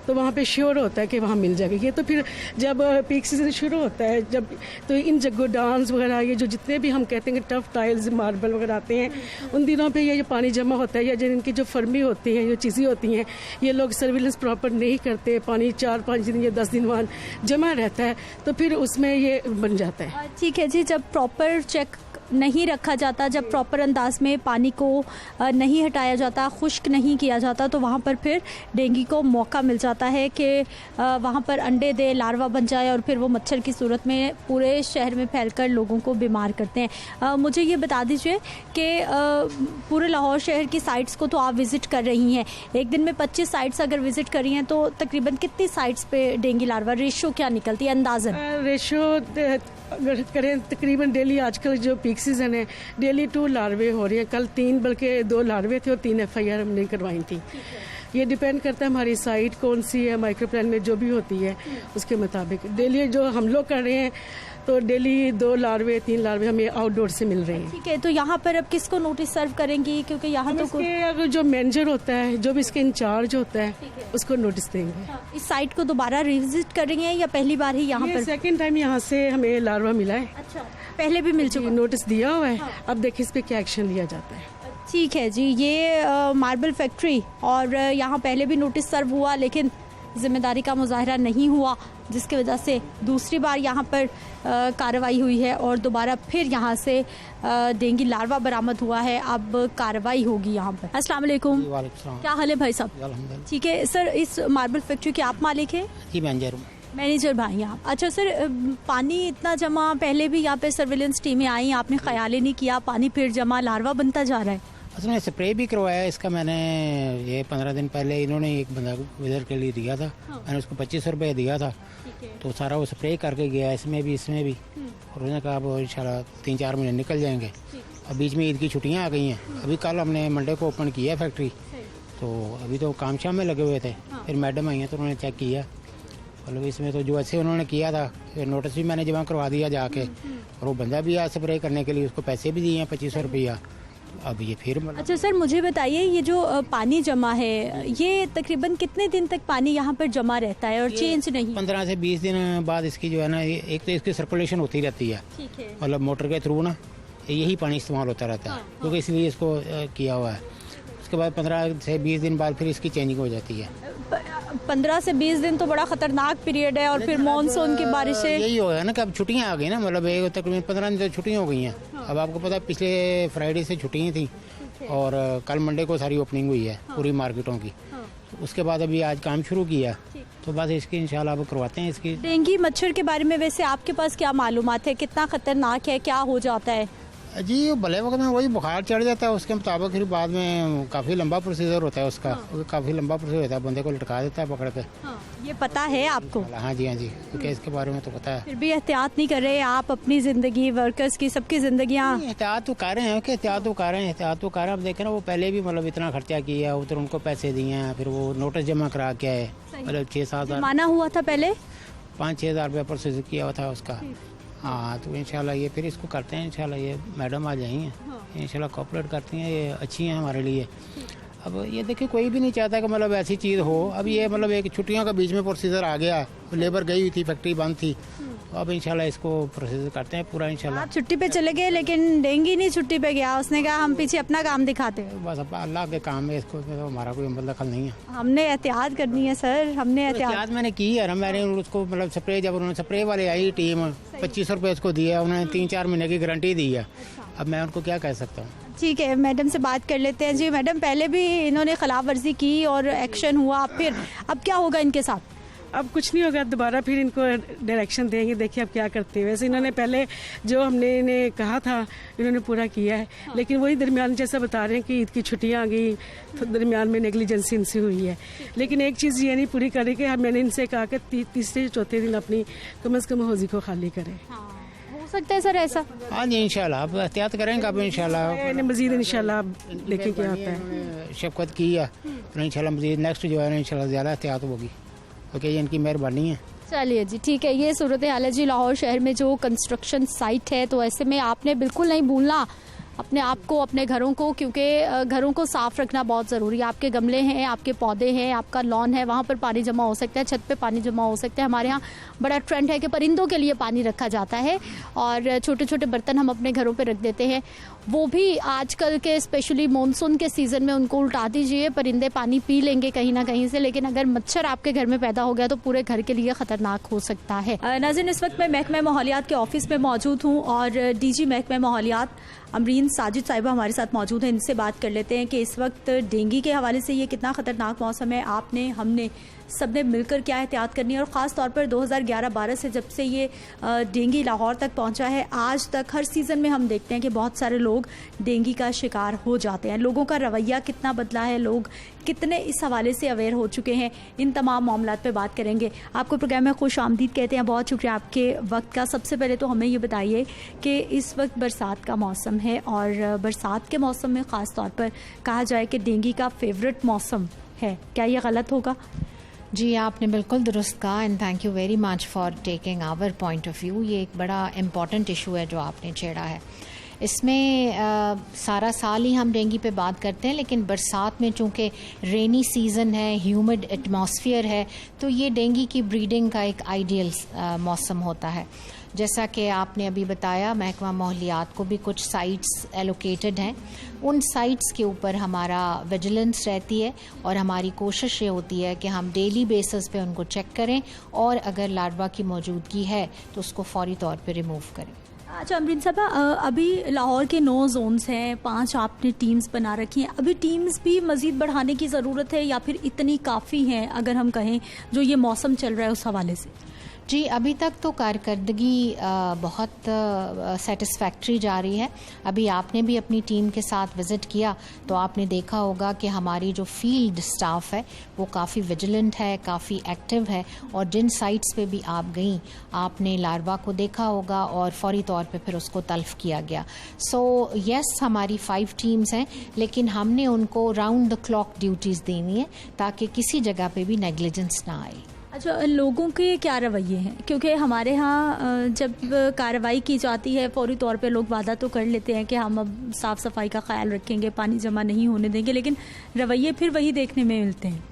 तो वहाँ पे श्योर होता है कि वहाँ मिल जाएगा। ये तो फिर जब पीक सीजन शुरू होता है जब, तो इन गोडाउन्स वगैरह ये जो जितने भी हम कहते हैं कि टफ टाइल्स मार्बल वगैरह आते हैं उन दिनों पे ये पानी जमा होता है, या जिनकी जो फर्मी होती हैं, जो चीज़ें होती हैं, ये लोग सर्विलेंस प्रॉपर नहीं करते, पानी 4-5 दिन या 10 दिन बाद जमा रहता है, तो फिर उसमें ये बन जाता है। ठीक है जी, जब प्रॉपर चेक नहीं रखा जाता, जब प्रॉपर अंदाज में पानी को नहीं हटाया जाता, खुश्क नहीं किया जाता, तो वहाँ पर फिर डेंगू को मौका मिल जाता है कि वहाँ पर अंडे दे, लार्वा बन जाए और फिर वो मच्छर की सूरत में पूरे शहर में फैलकर लोगों को बीमार करते हैं। मुझे ये बता दीजिए कि पूरे लाहौर शहर की साइट्स को तो आप विज़िट कर रही हैं, एक दिन में 25 साइट्स अगर विज़िट करी हैं तो तकरीबन कितनी साइट्स पे डेंगू लार्वा, रेशो क्या निकलती है अंदाज़न? रेशो अगर करें तकरीबन डेली, आजकल जो पीक सीज़न है, डेली 2 लार्वे हो रही हैं। कल 3 बल्कि 2 लार्वे थे और 3 FIR हमने करवाई थी। ये डिपेंड करता है हमारी साइट कौन सी है, माइक्रो प्लान में जो भी होती है उसके मुताबिक। डेली जो हम लोग कर रहे हैं तो डेली 2 लार्वे 3 लार्वे हमें आउटडोर से मिल रहे हैं। ठीक है, तो यहाँ पर अब किसको नोटिस सर्व करेंगी? क्योंकि यहाँ तो अगर जो मैनेजर होता है, जो भी इसके इंचार्ज होता है, उसको नोटिस देंगे। इस साइट को दोबारा रिविजिट करेंगे या पहली बार ही यहाँ पर? सेकंड टाइम यहाँ से हमें लार्वा मिला है। अच्छा, पहले भी मिल चुका, नोटिस दिया हुआ है, अब देखिए इस पे क्या एक्शन लिया जाता है। ठीक है जी, ये मार्बल फैक्ट्री और यहाँ पहले भी नोटिस सर्व हुआ लेकिन जिम्मेदारी का मुजाहरा नहीं हुआ, जिसकी वजह से दूसरी बार यहाँ पर कार्रवाई हुई है और दोबारा फिर यहाँ से डेंगू लार्वा बरामद हुआ है। अब कार्रवाई होगी यहाँ पर। अस्सलाम वालेकुम, क्या हाल है भाई साहब? ठीक है सर, इस मार्बल फैक्ट्री के आप मालिक हैं? जी, मैनेजर भाई आप। अच्छा सर, पानी इतना जमा, पहले भी यहाँ पे सर्विलेंस टीमें आई, आपने ख्याल ही नहीं किया, पानी फिर जमा, लार्वा बनता जा रहा है। असल में स्प्रे भी करवाया इसका मैंने, ये 15 दिन पहले इन्होंने एक बंदा विजिट के लिए दिया था। मैंने उसको 25 रुपये दिया था, तो सारा वो स्प्रे करके गया, इसमें भी और उन्होंने कहा अब इंशाल्लाह 3-4 महीने निकल जाएंगे। अब बीच में ईद की छुट्टियां आ गई हैं। अभी कल हमने मंडे को ओपन किया फैक्ट्री, तो अभी तो काम शाम में लगे हुए थे। फिर मैडम आई हैं तो उन्होंने चेक किया, मतलब इसमें तो जो अच्छे उन्होंने किया था, नोटिस भी मैंने जमा करवा दिया जाके, और वो बंदा भी आया स्प्रे करने के लिए, उसको पैसे भी दिए हैं 25 रुपया। अब ये फिर अच्छा सर, मुझे बताइए, ये जो पानी जमा है, ये तकरीबन कितने दिन तक पानी यहाँ पर जमा रहता है और चेंज नहीं? 15 से 20 दिन बाद इसकी जो है ना, एक तो इसकी सर्कुलेशन होती रहती है, मतलब मोटर के थ्रू ना यही पानी इस्तेमाल होता रहता है, क्योंकि इसलिए इसको किया हुआ है। उसके बाद 15 से 20 दिन बाद फिर इसकी चेंजिंग हो जाती है। 15 से 20 दिन तो बड़ा खतरनाक पीरियड है, और फिर मानसून की बारिशें यही हो गया ना कि अब छुट्टियां आ गई ना, मतलब एक तकरीबन 15 दिन से छुट्टियां हो गई हैं। अब आपको पता है पिछले फ्राइडे से छुट्टियां थी और कल मंडे को सारी ओपनिंग हुई है पूरी मार्केटों की। उसके बाद अभी आज काम शुरू किया, तो बस इसकी इंशाल्लाह अब करवाते हैं। इसकी डेंगू मच्छर के बारे में वैसे आपके पास क्या मालूमात है, कितना खतरनाक है, क्या हो जाता है? जी, भले वक्त में वही बुखार चढ़ जाता है, उसके मुताबिक फिर बाद में काफ़ी लंबा प्रोसीजर होता है उसका। काफ़ी लंबा प्रोसीजर होता है, बंदे को लटका देता है पकड़ के। ये पता है आपको? हाँ जी, क्योंकि इसके बारे में तो पता है। फिर भी एहतियात नहीं कर रहे आप अपनी ज़िंदगी, वर्कर्स की, सबकी ज़िंदगियाँ? एहतियात तो कर रहे हैं, एहतियात तो कर रहे हैं। अब देखें ना, वो पहले भी मतलब इतना खर्चा किया, उधर उनको पैसे दिए हैं, फिर वो नोटिस जमा करा के आए, मतलब 6-7 हज़ार माना हुआ था पहले, 5-6 हज़ार रुपया प्रोसीजर किया हुआ था उसका। हाँ, तो इंशाल्लाह ये फिर इसको करते हैं। इंशाल्लाह ये मैडम आ जाएंगे, इंशाल्लाह कोऑपरेट करती हैं, ये अच्छी हैं हमारे लिए। अब ये देखिए, कोई भी नहीं चाहता कि मतलब ऐसी चीज़ हो। अब ये मतलब एक छुट्टियों का बीच में प्रोसीजर आ गया, लेबर गई हुई थी, फैक्ट्री बंद थी, तो अब इंशाल्लाह इसको प्रोसीजर करते हैं पूरा इंशाल्लाह। आप छुट्टी पे चले गए, लेकिन डेंगू नहीं छुट्टी पे गया, उसने कहा हम पीछे अपना काम दिखाते हैं। बस अब अल्लाह के काम है, इसको तो हमारा कोई दखल नहीं है। हमने एहतियात करनी है सर, हमने एहतियात मैंने की है। मैंने उसको मतलब स्प्रे, जब उन्होंने स्प्रे वाले आई टीम, 25 रुपये उसको दिया, उन्होंने 3-4 महीने की गारंटी दी है। अब मैं उनको क्या कह सकता हूँ। ठीक है, मैडम से बात कर लेते हैं। जी मैडम, पहले भी इन्होंने खिलाफ वर्जी की और एक्शन हुआ, फिर अब क्या होगा इनके साथ? अब कुछ नहीं होगा, दोबारा फिर इनको डायरेक्शन देंगे, देखिए अब क्या करते हैं। वैसे इन्होंने पहले जो हमने इन्हें कहा था इन्होंने पूरा किया है, लेकिन वही दरमियान जैसा बता रहे हैं कि ईद की छुट्टियां आ गई, तो दरमियान में नेग्लिजेंसी इनसे हुई है। लेकिन एक चीज़ ये नहीं पूरी करी कि मैंने इनसे कहा कि 3-4 दिन अपनी कम से कम हौजी को खाली करें। हो सकता है सर ऐसा? हाँ जी, इंशाल्लाह अब एहतियात करेंगे। अब इंशाल्लाह मजीद इंशाल्लाह देखें क्या होता है। शफकत की है, तो इंशाल्लाह मजीद नेक्स्ट जो है इंशाल्लाह ज़्यादा एहतियात होगी। ओके, ये इनकी मेहरबानी है। चलिए जी, ठीक है। ये सूरत हाल है जी लाहौर शहर में जो कंस्ट्रक्शन साइट है, तो ऐसे में आपने बिल्कुल नहीं भूलना अपने आप को, अपने घरों को, क्योंकि घरों को साफ रखना बहुत ज़रूरी है। आपके गमले हैं, आपके पौधे हैं, आपका लॉन है, वहाँ पर पानी जमा हो सकता है, छत पे पानी जमा हो सकता है। हमारे यहाँ बड़ा ट्रेंड है कि परिंदों के लिए पानी रखा जाता है और छोटे छोटे बर्तन हम अपने घरों पर रख देते हैं। वो भी आजकल के स्पेशली मानसून के सीज़न में उनको उल्टा दीजिए, परिंदे पानी पी लेंगे कहीं ना कहीं से, लेकिन अगर मच्छर आपके घर में पैदा हो गया तो पूरे घर के लिए ख़तरनाक हो सकता है। नाज़रीन, इस वक्त मैं महकमा माहौलियात के ऑफिस में मौजूद हूँ और डीजी महकमा माहौलियात अमरीन साजिद साहिबा हमारे साथ मौजूद हैं। इनसे बात कर लेते हैं कि इस वक्त डेंगू के हवाले से ये कितना ख़तरनाक मौसम है, आपने, हमने, सबने मिलकर क्या एहतियात करनी है और ख़ास तौर पर 2011-12 से जब से ये डेंगू लाहौर तक पहुंचा है आज तक हर सीज़न में हम देखते हैं कि बहुत सारे लोग डेंगू का शिकार हो जाते हैं। लोगों का रवैया कितना बदला है, लोग कितने इस हवाले से अवेयर हो चुके हैं, इन तमाम मामलात पे बात करेंगे। आपको प्रोग्राम में खुश आमदीद कहते हैं, बहुत शुक्रिया आपके वक्त का। सबसे पहले तो हमें ये बताइए कि इस वक्त बरसात का मौसम है और बरसात के मौसम में ख़ास तौर पर कहा जाए कि डेंगू का फेवरेट मौसम है, क्या ये गलत होगा? जी, आपने बिल्कुल दुरुस्त कहा and thank you very much for taking our point of view. ये एक बड़ा इम्पॉर्टेंट इशू है जो आपने छेड़ा है। इसमें सारा साल ही हम डेंगू पे बात करते हैं, लेकिन बरसात में चूँकि रेनी सीज़न है, ह्यूमिड एटमॉस्फेयर है, तो ये डेंगू की ब्रीडिंग का एक आइडियल मौसम होता है। जैसा कि आपने अभी बताया, महकमा माहौलियात को भी कुछ साइट्स एलोकेटेड हैं। उन साइट्स के ऊपर हमारा विजिलेंस रहती है और हमारी कोशिश ये होती है कि हम डेली बेसिस पे उनको चेक करें और अगर लार्वा की मौजूदगी है तो उसको फौरी तौर पे रिमूव करें। अच्छा अमरीन साहबा, अभी लाहौर के 9 जोन्स हैं, 5 आपने टीम्स बना रखी हैं, अभी टीम्स भी मज़ीद बढ़ाने की ज़रूरत है या फिर इतनी काफ़ी हैं अगर हम कहें जो ये मौसम चल रहा है उस हवाले से? जी, अभी तक तो कारकर्दगी बहुत सेटिस्फैक्ट्री जा रही है। अभी आपने भी अपनी टीम के साथ विज़िट किया तो आपने देखा होगा कि हमारी जो फील्ड स्टाफ है वो काफ़ी विजिलेंट है, काफ़ी एक्टिव है और जिन साइट्स पे भी आप गई आपने लार्वा को देखा होगा और फौरी तौर पे फिर उसको तल्फ किया गया। सो यस, हमारी 5 टीम्स हैं, लेकिन हमने उनको राउंड द क्लॉक ड्यूटीज़ देनी है ताकि किसी जगह पे भी नेग्लिजेंस ना आए। अच्छा, लोगों के क्या रवैये हैं? क्योंकि हमारे यहाँ जब कार्रवाई की जाती है फौरी तौर पे लोग वादा तो कर लेते हैं कि हम अब साफ़ सफाई का ख्याल रखेंगे, पानी जमा नहीं होने देंगे, लेकिन रवैये फिर वही देखने में मिलते हैं।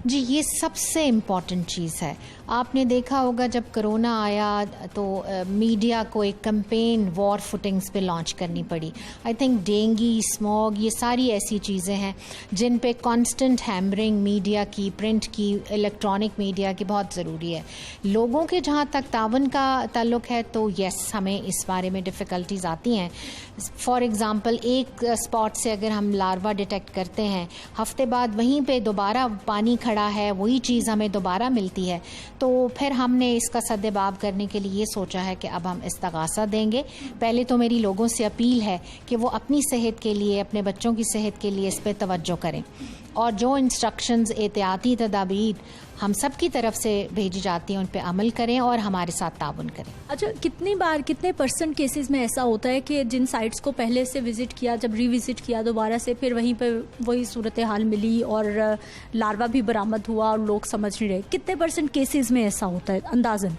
जी, ये सबसे इम्पॉर्टेंट चीज़ है। आपने देखा होगा जब कोरोना आया तो मीडिया को एक कैंपेन वॉर फुटिंग्स पे लॉन्च करनी पड़ी। आई थिंक डेंगू, स्मॉग, ये सारी ऐसी चीज़ें हैं जिन पे कांस्टेंट हैमरिंग मीडिया की, प्रिंट की, इलेक्ट्रॉनिक मीडिया की बहुत ज़रूरी है। लोगों के जहाँ तक तावन का ताल्लुक़ है तो यस, हमें इस बारे में डिफ़िकल्टीज़ आती हैं। फॉर एग्ज़ाम्पल, एक स्पॉट से अगर हम लार्वा डिटेक्ट करते हैं, हफ्ते बाद वहीं पे दोबारा पानी खड़ा है, वही चीज़ हमें दोबारा मिलती है, तो फिर हमने इसका सद्देबाब करने के लिए ये सोचा है कि अब हम इस्तगासा देंगे। पहले तो मेरी लोगों से अपील है कि वो अपनी सेहत के लिए, अपने बच्चों की सेहत के लिए इस पर तवज्जो करें और जो इंस्ट्रक्शंस, एहतियाती तदाबीर हम सब की तरफ से भेजी जाती हैं उन पे अमल करें और हमारे साथ ताउन करें। अच्छा, कितनी बार, कितने % केसेस में ऐसा होता है कि जिन साइट्स को पहले से विज़िट किया, जब रिविज़िट किया दोबारा से, फिर वहीं पर वही सूरत हाल मिली और लार्वा भी बरामद हुआ और लोग समझ नहीं रहे? कितने % केसेस में ऐसा होता है अंदाज़न?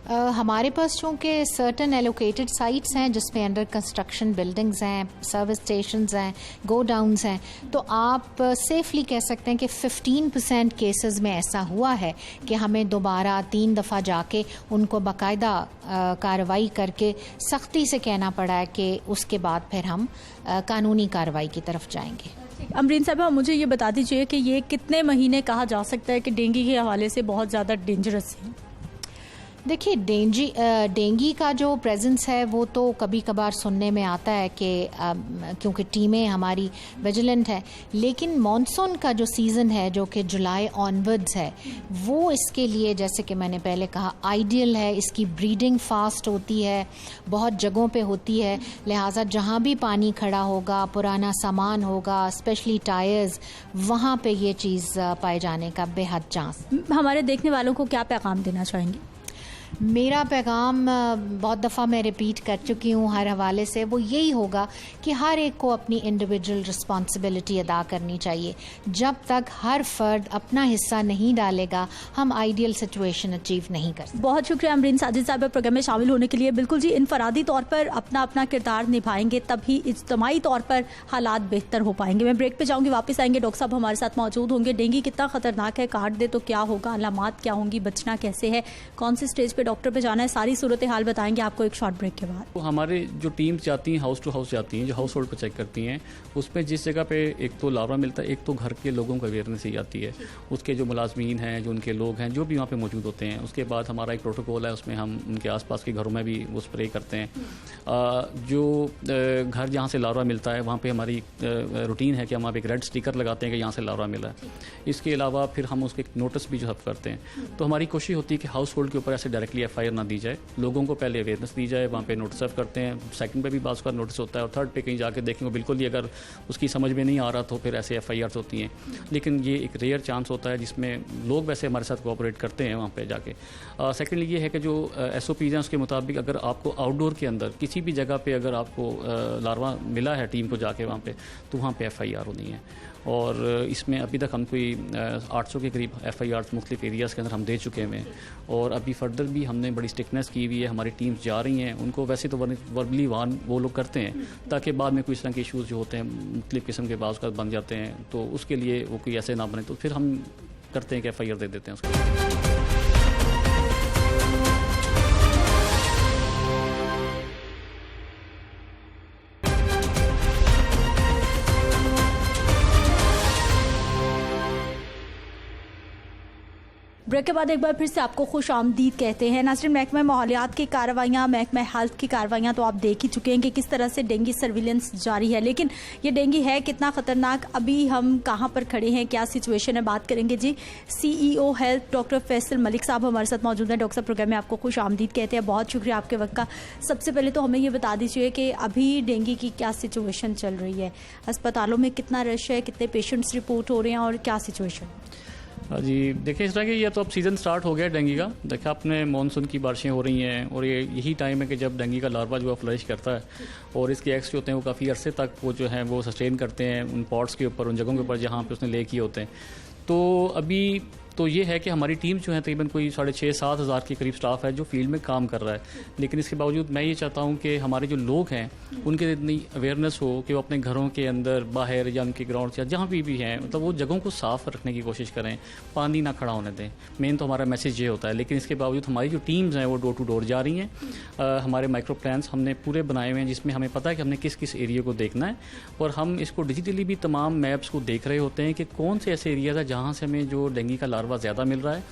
हमारे पास चूँकि सर्टन एलोकेटेड साइट्स हैं जिसमें अंडर कंस्ट्रक्शन बिल्डिंग्स हैं, सर्विस स्टेशंस हैं, गोडाउन्स हैं, तो आप सेफली कह सकते हैं कि 15% केसेस में ऐसा हुआ है कि हमें दोबारा 3 दफ़ा जाके उनको बाकायदा कार्रवाई करके सख्ती से कहना पड़ा है कि उसके बाद फिर हम कानूनी कार्रवाई की तरफ जाएंगे। अमरीन साहब, मुझे ये बता दीजिए कि ये कितने महीने कहा जा सकता है कि डेंगू के हवाले से बहुत ज़्यादा डेंजरस है? देखिए, डेंगू का जो प्रेजेंस है वो तो कभी कभार सुनने में आता है कि क्योंकि टीमें हमारी विजिलेंट है, लेकिन मॉनसून का जो सीज़न है जो कि जुलाई ऑनवर्ड्स है वो इसके लिए, जैसे कि मैंने पहले कहा, आइडियल है। इसकी ब्रीडिंग फास्ट होती है, बहुत जगहों पे होती है, लिहाजा जहाँ भी पानी खड़ा होगा, पुराना सामान होगा, स्पेशली टायर्स, वहाँ पे ये चीज़ पाए जाने का बेहद चांस। हमारे देखने वालों को क्या पैगाम देना चाहेंगे? मेरा पैगाम बहुत दफ़ा मैं रिपीट कर चुकी हूँ हर हवाले से, वो यही होगा कि हर एक को अपनी इंडिविजुअल रिस्पॉन्सिबिलिटी अदा करनी चाहिए। जब तक हर फर्द अपना हिस्सा नहीं डालेगा हम आइडियल सिचुएशन अचीव नहीं कर सकते। बहुत शुक्रिया अमरीन साजिद साहब प्रोग्राम में शामिल होने के लिए। बिल्कुल जी, इनफरादी तौर पर अपना अपना किरदार निभाएंगे तभी इज्तमाई तौर पर हालात बेहतर हो पाएंगे। मैं ब्रेक पे जाऊंगी, वापस आएंगे, डॉक्टर साहब हमारे साथ मौजूद होंगे। डेंगू कितना खतरनाक है, काट दे तो क्या होगा, अलामात क्या होंगी, बचना कैसे है, कौन सी स्टेज पे डॉक्टर पे जाना है, सारी सूरत हाल बताएंगे आपको एक शॉर्ट ब्रेक के बाद। तो हमारे जो टीम्स जाती हैं हाउस टू हाउस जाती हैं, जो हाउस होल्ड को चेक करती हैं, उसमें जिस जगह पे एक तो लार्वा मिलता है, एक तो घर के लोगों को अवेयरनेस ही आती है, उसके जो मुलाजमीन हैं, जो उनके लोग हैं, जो भी वहाँ पे मौजूद होते हैं। उसके बाद हमारा एक प्रोटोकॉल है, उसमें हम उनके आसपास के घरों में भी वो स्प्रे करते हैं। जो घर जहाँ से लार्वा मिलता है वहाँ पे हमारी रूटीन है कि हम आप एक रेड स्टिकर लगाते हैं कि यहाँ से लार्वा मिला है। इसके अलावा फिर हम उसके नोटिस भी जो सब करते हैं। तो हमारी कोशिश होती है कि हाउस होल्ड के ऊपर ऐसे डायरेक्टली FIR ना दी जाए, लोगों को पहले अवेयरनेस दी जाए, वहाँ पे नोटिस सर्व करते हैं, सेकंड पे भी बाज़ का नोटिस होता है और थर्ड पे कहीं जाके देखेंगे बिल्कुल ही अगर उसकी समझ में नहीं आ रहा तो फिर ऐसे FIRs होती हैं। लेकिन ये एक रेयर चांस होता है जिसमें लोग वैसे हमारे साथ कोऑपरेट करते हैं वहाँ पे जाके। सेकेंडली ये है कि जो SOPs हैं उसके मुताबिक अगर आपको आउटडोर के अंदर किसी भी जगह पे अगर आपको लार्वा मिला है टीम को जाके वहाँ पे, तो वहाँ पे FIR होनी है। और इसमें अभी तक हम कोई 800 के करीब FIRs मुख्तलिफ एरियाज़ के अंदर हम दे चुके हैं और अभी फर्दर भी हमने बड़ी स्ट्रिक्टनेस की हुई है। हमारी टीम्स जा रही हैं, उनको वैसे तो वर्बली वार्न वो लोग करते हैं ताकि बाद में कोई इस तरह के इशूज़ जो होते हैं मुख्तलिफ किस्म के बाज़ का बन जाते हैं, तो उसके लिए वो कोई ऐसे ना बने, तो फिर हम करते हैं कि FIR दे देते हैं उसको। ब्रेक के बाद एक बार फिर से आपको खुश आमदीद कहते हैं। नाज़रीन, महकमा माहौलियात की कार्रवाइयाँ, महकमा हेल्थ की कार्रवाइयाँ तो आप देख ही चुके हैं कि किस तरह से डेंगू सर्विलेंस जारी है। लेकिन ये डेंगू है कितना ख़तरनाक, अभी हम कहाँ पर खड़े हैं, क्या सिचुएशन है, बात करेंगे जी। CEO health doctor Faisal Malik साहब हमारे साथ मौजूद हैं। डॉक्टर साहब, प्रोग्राम में आपको खुश आमदीद कहते हैं, बहुत शुक्रिया आपके वक्त का। सबसे पहले तो हमें ये बता दीजिए कि अभी डेंगू की क्या सिचुएशन चल रही है, अस्पतालों में कितना रश है, कितने पेशेंट्स रिपोर्ट हो रहे हैं और क्या सिचुएशन? जी देखिए, इस तरह की ये तो अब सीज़न स्टार्ट हो गया डेंगू का। देखिए आपने मानसून की बारिशें हो रही हैं और ये यही टाइम है कि जब डेंगू का लार्वा जो है फ्लरिश करता है और इसके एग्स जो होते हैं वो काफ़ी अरसे तक वो जो है वो सस्टेन करते हैं उन पॉट्स के ऊपर, उन जगहों के ऊपर जहाँ पे उसने ले किए होते हैं। तो अभी तो ये है कि हमारी टीम जो है तकरीबन कोई 6,500-7 हज़ार के करीब स्टाफ है जो फील्ड में काम कर रहा है। लेकिन इसके बावजूद मैं ये चाहता हूँ कि हमारे जो लोग हैं उनके इतनी अवेयरनेस हो कि वो अपने घरों के अंदर, बाहर या उनके ग्राउंड या जहाँ भी हैं, मतलब वो जगहों को साफ़ रखने की कोशिश करें, पानी ना खड़ा होने दें। मेन तो हमारा मैसेज ये होता है। लेकिन इसके बावजूद हमारी जो टीम्स हैं वो डोर टू डोर जा रही हैं। हमारे माइक्रो प्लान्स हमने पूरे बनाए हुए हैं जिसमें हमें पता है कि हमने किस किस एरिया को देखना है और हम इसको डिजिटली भी तमाम मैप्स को देख रहे होते हैं कि कौन से ऐसे एरियाज़ है जहाँ से हमें जो डेंगू का लार्वा ज़्यादा मिल रहा है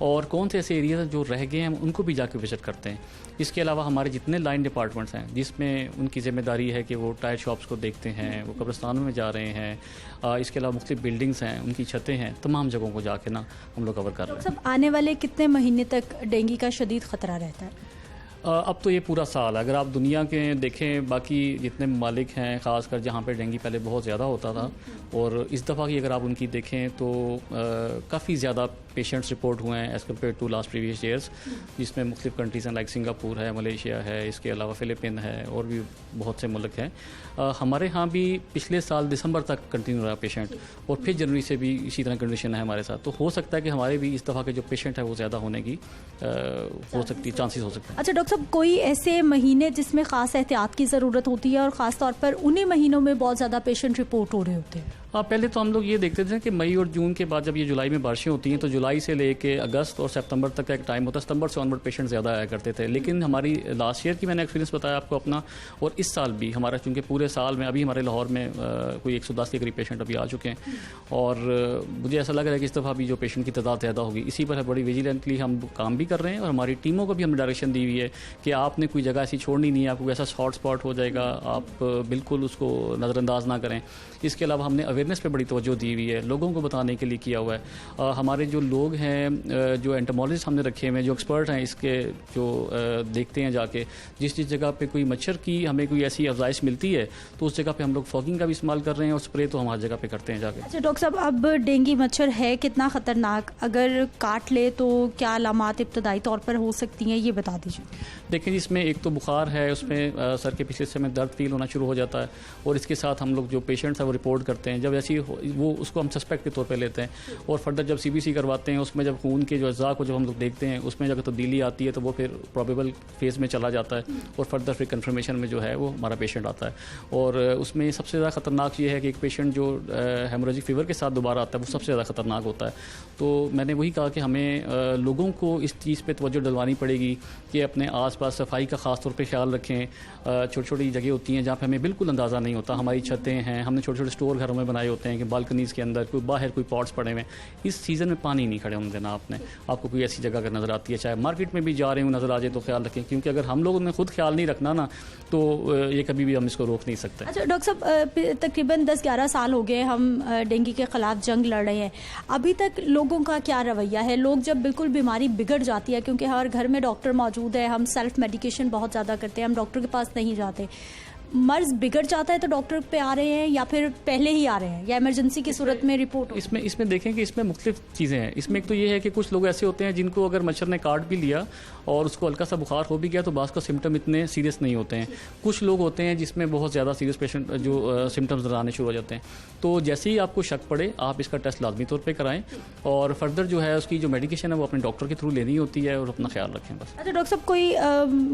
और कौन से ऐसे एरिया जो रह गए हैं हम उनको भी जाके विजिट करते हैं। इसके अलावा हमारे जितने लाइन डिपार्टमेंट्स हैं जिसमें उनकी जिम्मेदारी है कि वो टायर शॉप्स को देखते हैं, वो कब्रिस्तानों में जा रहे हैं, इसके अलावा मुख्तलिफ बिल्डिंग्स हैं, उनकी छतें हैं, तमाम जगहों को जाके ना हम लोग कवर कर रहे हैं। सब आने वाले कितने महीने तक डेंगू का शदीद खतरा रहता है? अब तो ये पूरा साल, अगर आप दुनिया के देखें बाकी जितने ममालिक हैं ख़ासकर जहाँ पे डेंगू पहले बहुत ज़्यादा होता था और इस दफ़ा की अगर आप उनकी देखें तो काफ़ी ज़्यादा पेशेंट्स रिपोर्ट हुए हैं as compare to last previous years, जिसमें मुख्तलिफ कंट्रीज़ हैं लाइक सिंगापुर है, मलेशिया है, इसके अलावा फ़िलिपीन है और भी बहुत से मुल्क हैं। हमारे यहाँ भी पिछले साल दिसंबर तक कंटिन्यू रहा पेशेंट और फिर जनवरी से भी इसी तरह कंडीशन है हमारे साथ। तो हो सकता है कि हमारे भी इस दफ़ा के जो पेशेंट है वो ज़्यादा होने की हो सकती है, चांसेस हो सकते हैं। अच्छा डॉक्टर साहब, कोई ऐसे महीने जिसमें ख़ास एहतियात की ज़रूरत होती है और ख़ास तौर पर उन्हीं महीनों में बहुत ज़्यादा पेशेंट रिपोर्ट हो रहे होते हैं? हाँ, पहले तो हम लोग ये देखते थे कि मई और जून के बाद जब ये जुलाई में बारिशें होती हैं तो जुलाई से लेके अगस्त और सितंबर तक का एक टाइम होता है, सितंबर से ऑनवर्ड पेशेंट ज़्यादा आया करते थे। लेकिन हमारी लास्ट ईयर की मैंने एक्सपीरियंस बताया आपको अपना, और इस साल भी हमारा चूँकि पूरे साल में अभी हमारे लाहौर में कोई 110 के करीब पेशेंट अभी आ चुके हैं और मुझे ऐसा लग रहा है कि इस दफ़ा भी जो पेशेंट की तादाद ज़्यादा होगी। इसी पर बड़ी विजिलेंटली हम काम भी कर रहे हैं और हमारी टीमों को भी हमने डायरेक्शन दी हुई है कि आपने कोई जगह ऐसी छोड़नी नहीं है, आपको ऐसा हॉट स्पॉट हो जाएगा, आप बिल्कुल उसको नज़रअंदाज ना करें। इसके अलावा हमने अवेयरनेस पे बड़ी तवज्जो दी हुई है, लोगों को बताने के लिए किया हुआ है। हमारे जो लोग हैं, जो एंटोमोलॉजिस्ट हमने रखे हुए हैं, जो एक्सपर्ट हैं इसके, जो देखते हैं जाके जिस जगह पे कोई मच्छर की हमें कोई ऐसी अफजाइश मिलती है तो उस जगह पे हम लोग फॉगिंग का भी इस्तेमाल कर रहे हैं और स्प्रे तो हमारी जगह पे करते हैं जाके। अच्छा डॉक्टर साहब, अब डेंगू मच्छर है कितना ख़तरनाक, अगर काट ले तो क्या अलामात इब्तदाई तौर पर हो सकती हैं, ये बता दीजिए। देखिए इसमें एक तो बुखार है, उसमें सर के पिछले हिस्से में दर्द फील होना शुरू हो जाता है और इसके साथ हम लोग जो पेशेंट्स हैं वो रिपोर्ट करते हैं। जब ऐसी वो उसको हम सस्पेक्ट के तौर पे लेते हैं और फर्दर जब CBC करवाते हैं उसमें जब खून के जो अज़्ज़ा को जब हम लोग देखते हैं उसमें जब तब्दीली आती है तो वो फिर प्रोबेबल फेज़ में चला जाता है और फर्दर फिर कन्फर्मेशन में जो है वो हमारा पेशेंट आता है। और उसमें सबसे ज़्यादा ख़तरनाक ये है कि एक पेशेंट जो हेमोरेजिक फीवर के साथ दोबारा आता है वो सबसे ज़्यादा ख़तरनाक होता है। तो मैंने वही कहा कि हमें लोगों को इस चीज़ पे तवज्जो डलवानी पड़ेगी कि अपने आसपास सफाई का ख़ास तौर पे ख्याल रखें। छोटी छोटी जगह होती हैं जहाँ पे हमें बिल्कुल अंदाज़ा नहीं होता, हमारी छतें हैं, हमने छोटे छोटे स्टोर घरों में बनाए होते हैं कि बालकनीज़ के अंदर कोई बाहर कोई पॉट्स पड़े हुए हैं। इस सीज़न में पानी नहीं खड़े होने देना आपको कोई ऐसी जगह अगर नज़र आती है, चाहे मार्केट में भी जा रहे हो नज़र आ जाए तो ख्याल रखें, क्योंकि अगर हम लोगों ने खुद ख्याल नहीं रखना ना तो ये कभी भी हम इसको रोक नहीं सकते। अच्छा डॉक्टर साहब, तकरीबन 10-11 साल हो गए हम डेंगू के ख़िलाफ़ जंग लड़ रहे हैं, अभी तक लोगों का क्या रवैया है? लोग जब बिल्कुल बीमारी बिगड़ जाती है, क्योंकि हर घर में डॉक्टर मौजूद है, हम सेल्फ मेडिकेशन बहुत ज़्यादा करते हैं, हम डॉक्टर के पास नहीं जाते, मर्ज बिगड़ जाता है तो डॉक्टर पे आ रहे हैं या फिर पहले ही आ रहे हैं या इमरजेंसी की सूरत में रिपोर्ट? इसमें देखें कि इसमें मुख्तलिफ चीज़ें हैं। इसमें एक तो ये है कि कुछ लोग ऐसे होते हैं जिनको अगर मच्छर ने काट भी लिया और उसको हल्का सा बुखार हो भी गया तो बास का सिम्टम इतने सीरियस नहीं होते हैं। कुछ लोग होते हैं जिसमें बहुत ज़्यादा सीरियस पेशेंट जो सिम्टम्स नजर आने शुरू हो जाते हैं। तो जैसे ही आपको शक पड़े आप इसका टेस्ट लाजमी तौर पर कराएं और फर्दर जो है उसकी जो मेडिकेशन है वो अपने डॉक्टर के थ्रू लेनी होती है और अपना ख्याल रखें बस। अच्छा डॉक्टर साहब, कोई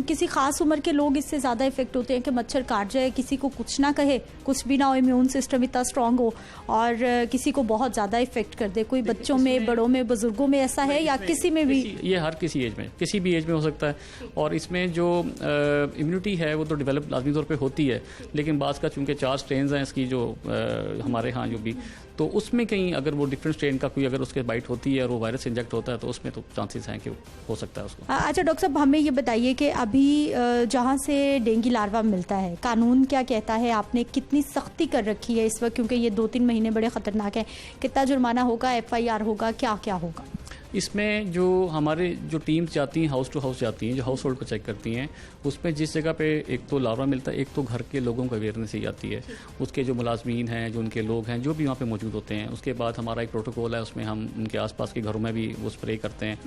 किसी खास उम्र के लोग इससे ज़्यादा इफेक्ट होते हैं कि मच्छर काट जाए, किसी को कुछ ना कहे, कुछ भी ना हो, इम्यून सिस्टम इतना स्ट्रांग हो और किसी को बहुत ज़्यादा इफेक्ट कर दे? कोई बच्चों में, बड़ों में, बुजुर्गों में ऐसा है या किसी में भी? ये हर किसी एज में, किसी भी एज में हो सकता है। और इसमें जो इम्यूनिटी है वो तो डेवलप लाजमी तौर पे होती है, लेकिन बात का चूँकि 4 स्ट्रेन्स हैं इसकी जो हमारे यहाँ जो भी, तो उसमें कहीं अगर वो डिफरेंट स्ट्रेन का कोई अगर उसके बाइट होती है और वो वायरस इंजेक्ट होता है तो उसमें तो चांसेस हैं कि हो सकता है उसको। अच्छा डॉक्टर साहब, हमें ये बताइए कि अभी जहाँ से डेंगू लार्वा मिलता है, कानून क्या कहता है? आपने कितनी सख्ती कर रखी है इस वक्त, क्योंकि ये 2-3 महीने बड़े ख़तरनाक हैं? कितना जुर्माना होगा, FIR होगा, क्या क्या होगा? इसमें जो हमारे जो टीम्स जाती हैं, हाउस टू हाउस जाती हैं, जो हाउस होल्ड को चेक करती हैं, उसमें जिस जगह पे एक तो लार्वा मिलता है, एक तो घर के लोगों को अवेयरनेस ही आती है, उसके जो मुलाजमीन हैं, जो उनके लोग हैं, जो भी वहाँ पे मौजूद होते हैं। उसके बाद हमारा एक प्रोटोकॉल है, उसमें हम उनके आसपास के घरों में भी वो स्प्रे करते हैं।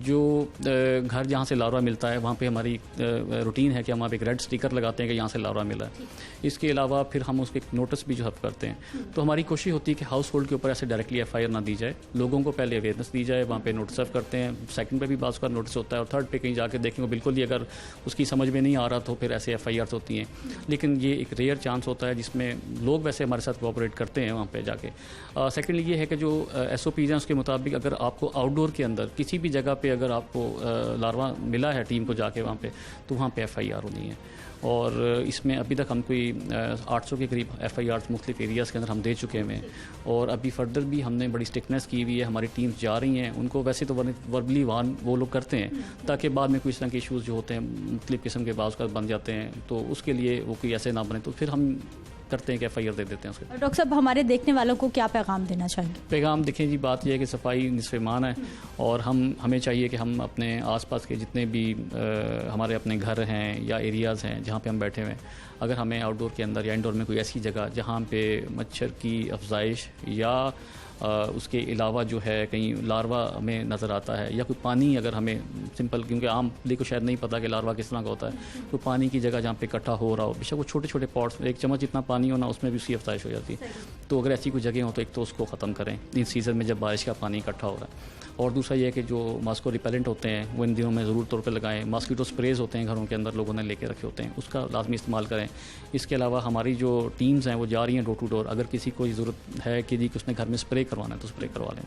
जो घर जहाँ से लार्वा मिलता है वहाँ पर हमारी रूटीन है कि हम आप एक रेड स्टिकर लगाते हैं कि यहाँ से लार्वा मिला है। इसके अलावा फिर हम उसके नोटिस भी जो सर्व करते हैं। तो हमारी कोशिश होती है कि हाउस होल्ड के ऊपर ऐसे डायरेक्टली FIR ना दी जाए, लोगों को पहले अवेयरनेस दी जाए, वहाँ पे नोटिस सर्व करते हैं, सेकंड पे भी बात का नोटिस होता है और थर्ड पे कहीं जाके देखेंगे बिल्कुल ही अगर उसकी समझ में नहीं आ रहा तो फिर ऐसे FIRs होती हैं। लेकिन ये एक रेयर चांस होता है जिसमें लोग वैसे हमारे साथ कोऑपरेट करते हैं वहाँ पे जाके। सेकेंडली ये है कि जो SOPs हैं उसके मुताबिक अगर आपको आउटडोर के अंदर किसी भी जगह पर अगर आपको लार्वा मिला है टीम को जाके वहाँ पर, तो वहाँ पर FIR होनी है। और इसमें अभी तक हम कोई 800 के करीब FIRs मुख्तलिफ एरियाज़ के अंदर हम दे चुके हैं और अभी फर्दर भी हमने बड़ी स्ट्रिक्टनेस की हुई है। हमारी टीम्स जा रही हैं, उनको वैसे तो वर्बली वार्न वो लोग करते हैं ताकि बाद में कोई इस तरह के इशूज़ जो होते हैं मुख्तलिफ किस्म के बाज़ का बन जाते हैं, तो उसके लिए वो कोई ऐसे ना बने तो फिर हम करते हैं कि FIR दे देते हैं उसके। डॉक्टर साहब, हमारे देखने वालों को क्या पैगाम देना चाहेंगे? पैगाम देखें जी, बात यह है कि सफाई निस्फ़ ईमान है और हमें चाहिए कि हम अपने आसपास के जितने भी हमारे अपने घर हैं या एरियाज़ हैं जहाँ पे हम बैठे हुए हैं, अगर हमें आउटडोर के अंदर या इंडोर में कोई ऐसी जगह जहाँ पे मच्छर की अफजाइश या उसके अलावा जो है कहीं लार्वा हमें नज़र आता है या कोई पानी अगर हमें सिंपल, क्योंकि आम पब्लिक को शायद नहीं पता कि लार्वा किस तरह का होता है, तो पानी की जगह जहाँ पे इकट्ठा हो रहा हो, बेशक वो छोटे छोटे पॉट्स में 1 चम्मच जितना पानी होना उसमें भी उसकी अफजाइश हो जाती है। तो अगर ऐसी कोई जगह हो तो एक तो उसको ख़त्म करें इन सीज़न में जब बारिश का पानी इकट्ठा हो रहा है, और दूसरा ये है कि जो मॉस्को रिपेलेंट होते हैं वो इन दिनों में ज़रूर तौर पे लगाएं। मॉस्किटो स्प्रेज होते हैं घरों के अंदर लोगों ने लेके रखे होते हैं, उसका लाजमी इस्तेमाल करें। इसके अलावा हमारी जो टीम्स हैं वो जा रही हैं डोर टू डोर, अगर किसी को ज़रूरत है कि उसने घर में स्प्रे करवाना है तो स्प्रे करवा लें।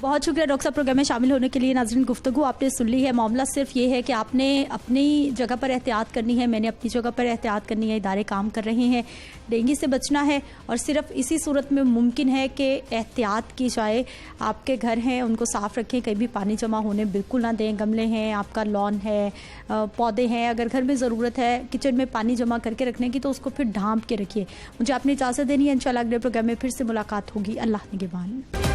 बहुत शुक्रिया डॉक्टर साहब प्रोग्राम में शामिल होने के लिए। नाज़रीन, गुफ्तगू आपने सुन ली है। मामला सिर्फ ये है कि आपने अपनी जगह पर एहतियात करनी है, मैंने अपनी जगह पर एहतियात करनी है, इदारे काम कर रहे हैं, डेंगू से बचना है और सिर्फ इसी सूरत में मुमकिन है कि एहतियात की जाए। आपके घर हैं उनको साफ़ रखें, कहीं भी पानी जमा होने बिल्कुल ना दें। गमले हैं, आपका लॉन है, पौधे हैं, अगर घर में ज़रूरत है किचन में पानी जमा करके रखने जाएंगी तो उसको फिर ढांप के रखिए। मुझे अपनी इजाज़त देनी है, इंशाल्लाह अगले प्रोग्राम में फिर से मुलाकात होगी। अल्लाह निगहबान।